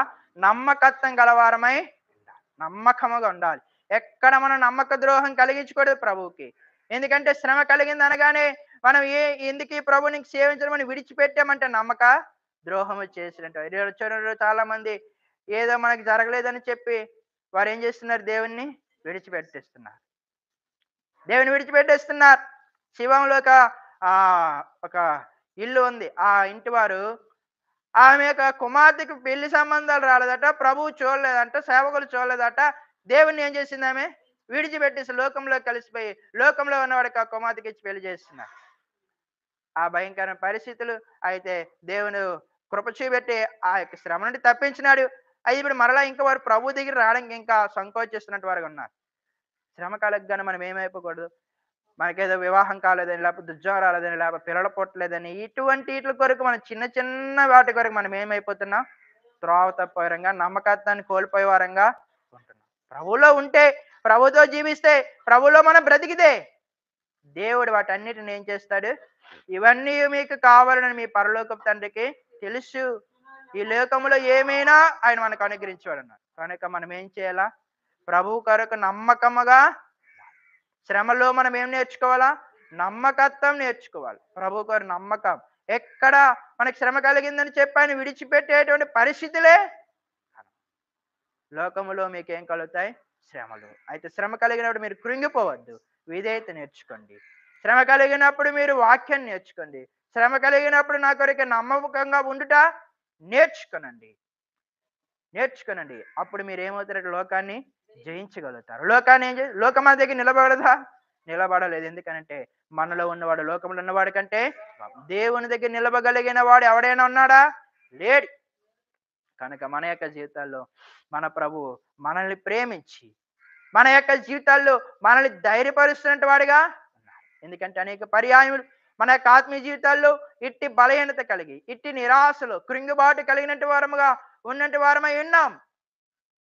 నమ్మకత్వం గలవారమై ఉండాలి. నమ్మకముగా ఉండాలి. ఎక్కడ మనం నమ్మక ద్రోహం కలిగించకూడదు ప్రభువుకి. ఎందుకంటే శ్రమ కలిగింది అనగానే మనం ఎందుకు ఈ ప్రభుని సేవించడం అని విడిచిపెట్టామంటే నమ్మక ద్రోహము చేసినట్టు. ఈరోజు చాలా మంది ఏదో మనకి జరగలేదని చెప్పి వారు ఏం చేస్తున్నారు? దేవుణ్ణి విడిచిపెట్టేస్తున్నారు. దేవుని విడిచిపెట్టేస్తున్నారు. శివంలో ఒక ఇల్లు ఉంది. ఆ ఇంటి వారు ఆమె యొక్క కుమార్తెకి పెళ్లి సంబంధాలు రాలేదట. ప్రభువు చూడలేదంట. సేవకులు చూడలేదట. దేవుణ్ణి ఏం చేసింది ఆమె? విడిచిపెట్టేసి లోకంలో కలిసిపోయి లోకంలో ఉన్నవాడికి ఆ కుమార్తెకి ఇచ్చి పెళ్లి చేస్తున్నారు. ఆ భయంకరమైన పరిస్థితులు. అయితే దేవుడు కృప చూపెట్టి ఆ యొక్క శ్రమ నుండి తప్పించినాడు. అయితే ఇప్పుడు మరలా ఇంకా వారు ప్రభు దగ్గర రావడానికి ఇంకా సంకోచిస్తున్నట్టు వారుగా ఉన్నారు. శ్రమ కలగగానే మనం ఏమైపోకూడదు? మనకేదో వివాహం కాలేదని, లేకపోతే ఉద్యోగం రాలేదని, లేకపోతే పిల్లలు పుట్టలేదని, ఇటువంటి వీటి కొరకు మనం చిన్న చిన్న వాటి కొరకు మనం ఏమైపోతున్నాం? త్రోవ తప్పే వారంగా, నమ్మకత్వాన్ని కోల్పోయే వారంగా ఉంటున్నాం. ప్రభువులో ఉంటే, ప్రభుతో జీవిస్తే, ప్రభువులో మనం బ్రతికితే దేవుడు వాటన్నిటిని ఏం చేస్తాడు? ఇవన్నీ మీకు కావాలని మీ పరలోకపు తండ్రికి తెలుసు. ఈ లోకములో ఏమైనా ఆయన మనకు అనుగ్రహించాడన్నారు. కనుక మనం ఏం చేయాలా? ప్రభువు కొరకు నమ్మకముగా. శ్రమలో మనం ఏం నేర్చుకోవాలా? నమ్మకత్వం నేర్చుకోవాలి. ప్రభు గారు నమ్మకం. ఎక్కడ మనకి శ్రమ కలిగిందని చెప్పి ఆయన విడిచిపెట్టేటువంటి పరిస్థితులే లోకములో మీకేం కలుగుతాయి? శ్రమలు. అయితే శ్రమ కలిగినప్పుడు మీరు కృంగిపోవద్దు. విధేయత నేర్చుకోండి. శ్రమ కలిగినప్పుడు మీరు వాక్యం నేర్చుకోండి. శ్రమ కలిగినప్పుడు నా కొరకు నమ్మకంగా ఉండుట నేర్చుకోనండి. నేర్చుకోనండి. అప్పుడు మీరు ఏమవుతారంటే లోకాన్ని జయించగలుగుతారు. లోకాన్ని లోకం మన దగ్గర నిలబడదా? నిలబడలేదు. ఎందుకనంటే మనలో ఉన్నవాడు లోకంలో ఉన్నవాడి కంటే దేవుని దగ్గర నిలబగలిగిన వాడు ఎవడైనా ఉన్నాడా? లేడు. కనుక మన యొక్క జీవితాల్లో మన ప్రభువు మనల్ని ప్రేమించి మన యొక్క జీవితాల్లో మనల్ని ధైర్యపరుస్తున్నట్టు వాడిగా ఉన్నాడు. ఎందుకంటే అనేక పర్యాయములు మన యొక్క ఆత్మీయ జీవితాల్లో ఇట్టి బలహీనత కలిగి, ఇట్టి నిరాశలు, కృంగుబాటు కలిగినట్టు వారముగా ఉన్నట్టు వారమై ఉన్నాం.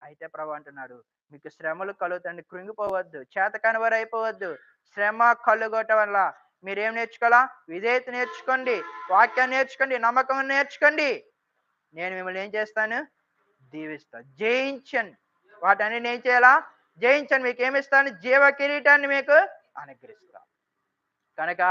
అయితే ప్రభు అంటున్నాడు, మీకు శ్రమలు కలుగుతండి, కృంగిపోవద్దు, చేతకాని వారు అయిపోవద్దు. శ్రమ కలుగటం వల్ల మీరేం నేర్చుకోవాలా? విధేయత నేర్చుకోండి, వాక్యాన్ని నేర్చుకోండి, నమ్మకం నేర్చుకోండి. నేను మిమ్మల్ని ఏం చేస్తాను? దీవిస్తాను. జయించండి. వాటన్ని ఏం చేయాలా? జయించండి. మీకు ఏమిస్తాను? జీవ కిరీటాన్ని మీకు అనుగ్రహిస్తాను. కనుక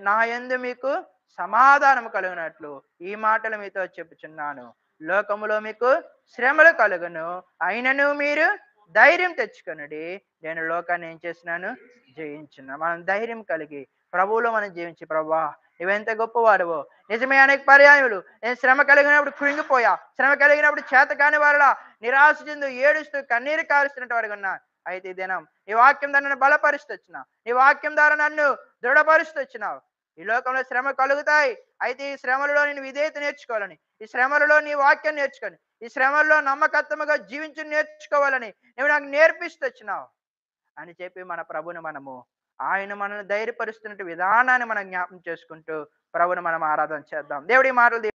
నా యందు మీకు సమాధానం కలుగునట్లు ఈ మాటలు మీతో చెప్పుచున్నాను. లోకములో మీకు శ్రమలు కలుగును, అయినను మీరు ధైర్యం తెచ్చుకొనుడి. నేను లోకాన్ని ఏం చేసినాను? జయించున్నా. మనం ధైర్యం కలిగి ప్రభువులో మనం జీవించి, ప్రభువా నువ్వెంత గొప్పవాడువో. నిజమే, అనేక పర్యాయములు నేను శ్రమ కలిగినప్పుడు కృంగిపోయా, శ్రమ కలిగినప్పుడు చేత కాని వారిలా నిరాశ చెందు ఏడుస్తూ కన్నీరు కారుస్తున్నట్టు వాడిగా ఉన్నా. అయితే ఈ దినం నీ వాక్యం ద్వారా నన్ను బలపరుస్తూ వచ్చినావు. నీ వాక్యం ద్వారా నన్ను దృఢపరుస్తూ వచ్చినావు. ఈ లోకంలో శ్రమ కలుగుతాయి. అయితే ఈ శ్రమలలో నేను విధేయత నేర్చుకోవాలని, ఈ శ్రమలలో నీ వాక్యం నేర్చుకొని, ఈ శ్రమల్లో నమ్మకత్వముగా జీవించి నేర్చుకోవాలని నువ్వు నాకు నేర్పిస్తూ వచ్చినావు అని చెప్పి మన ప్రభుని మనము, ఆయన మనల్ని ధైర్యపరుస్తున్న విధానాన్ని మనం జ్ఞాపకం చేసుకుంటూ ప్రభుని మనం ఆరాధన చేద్దాం. దేవుడి మాటలు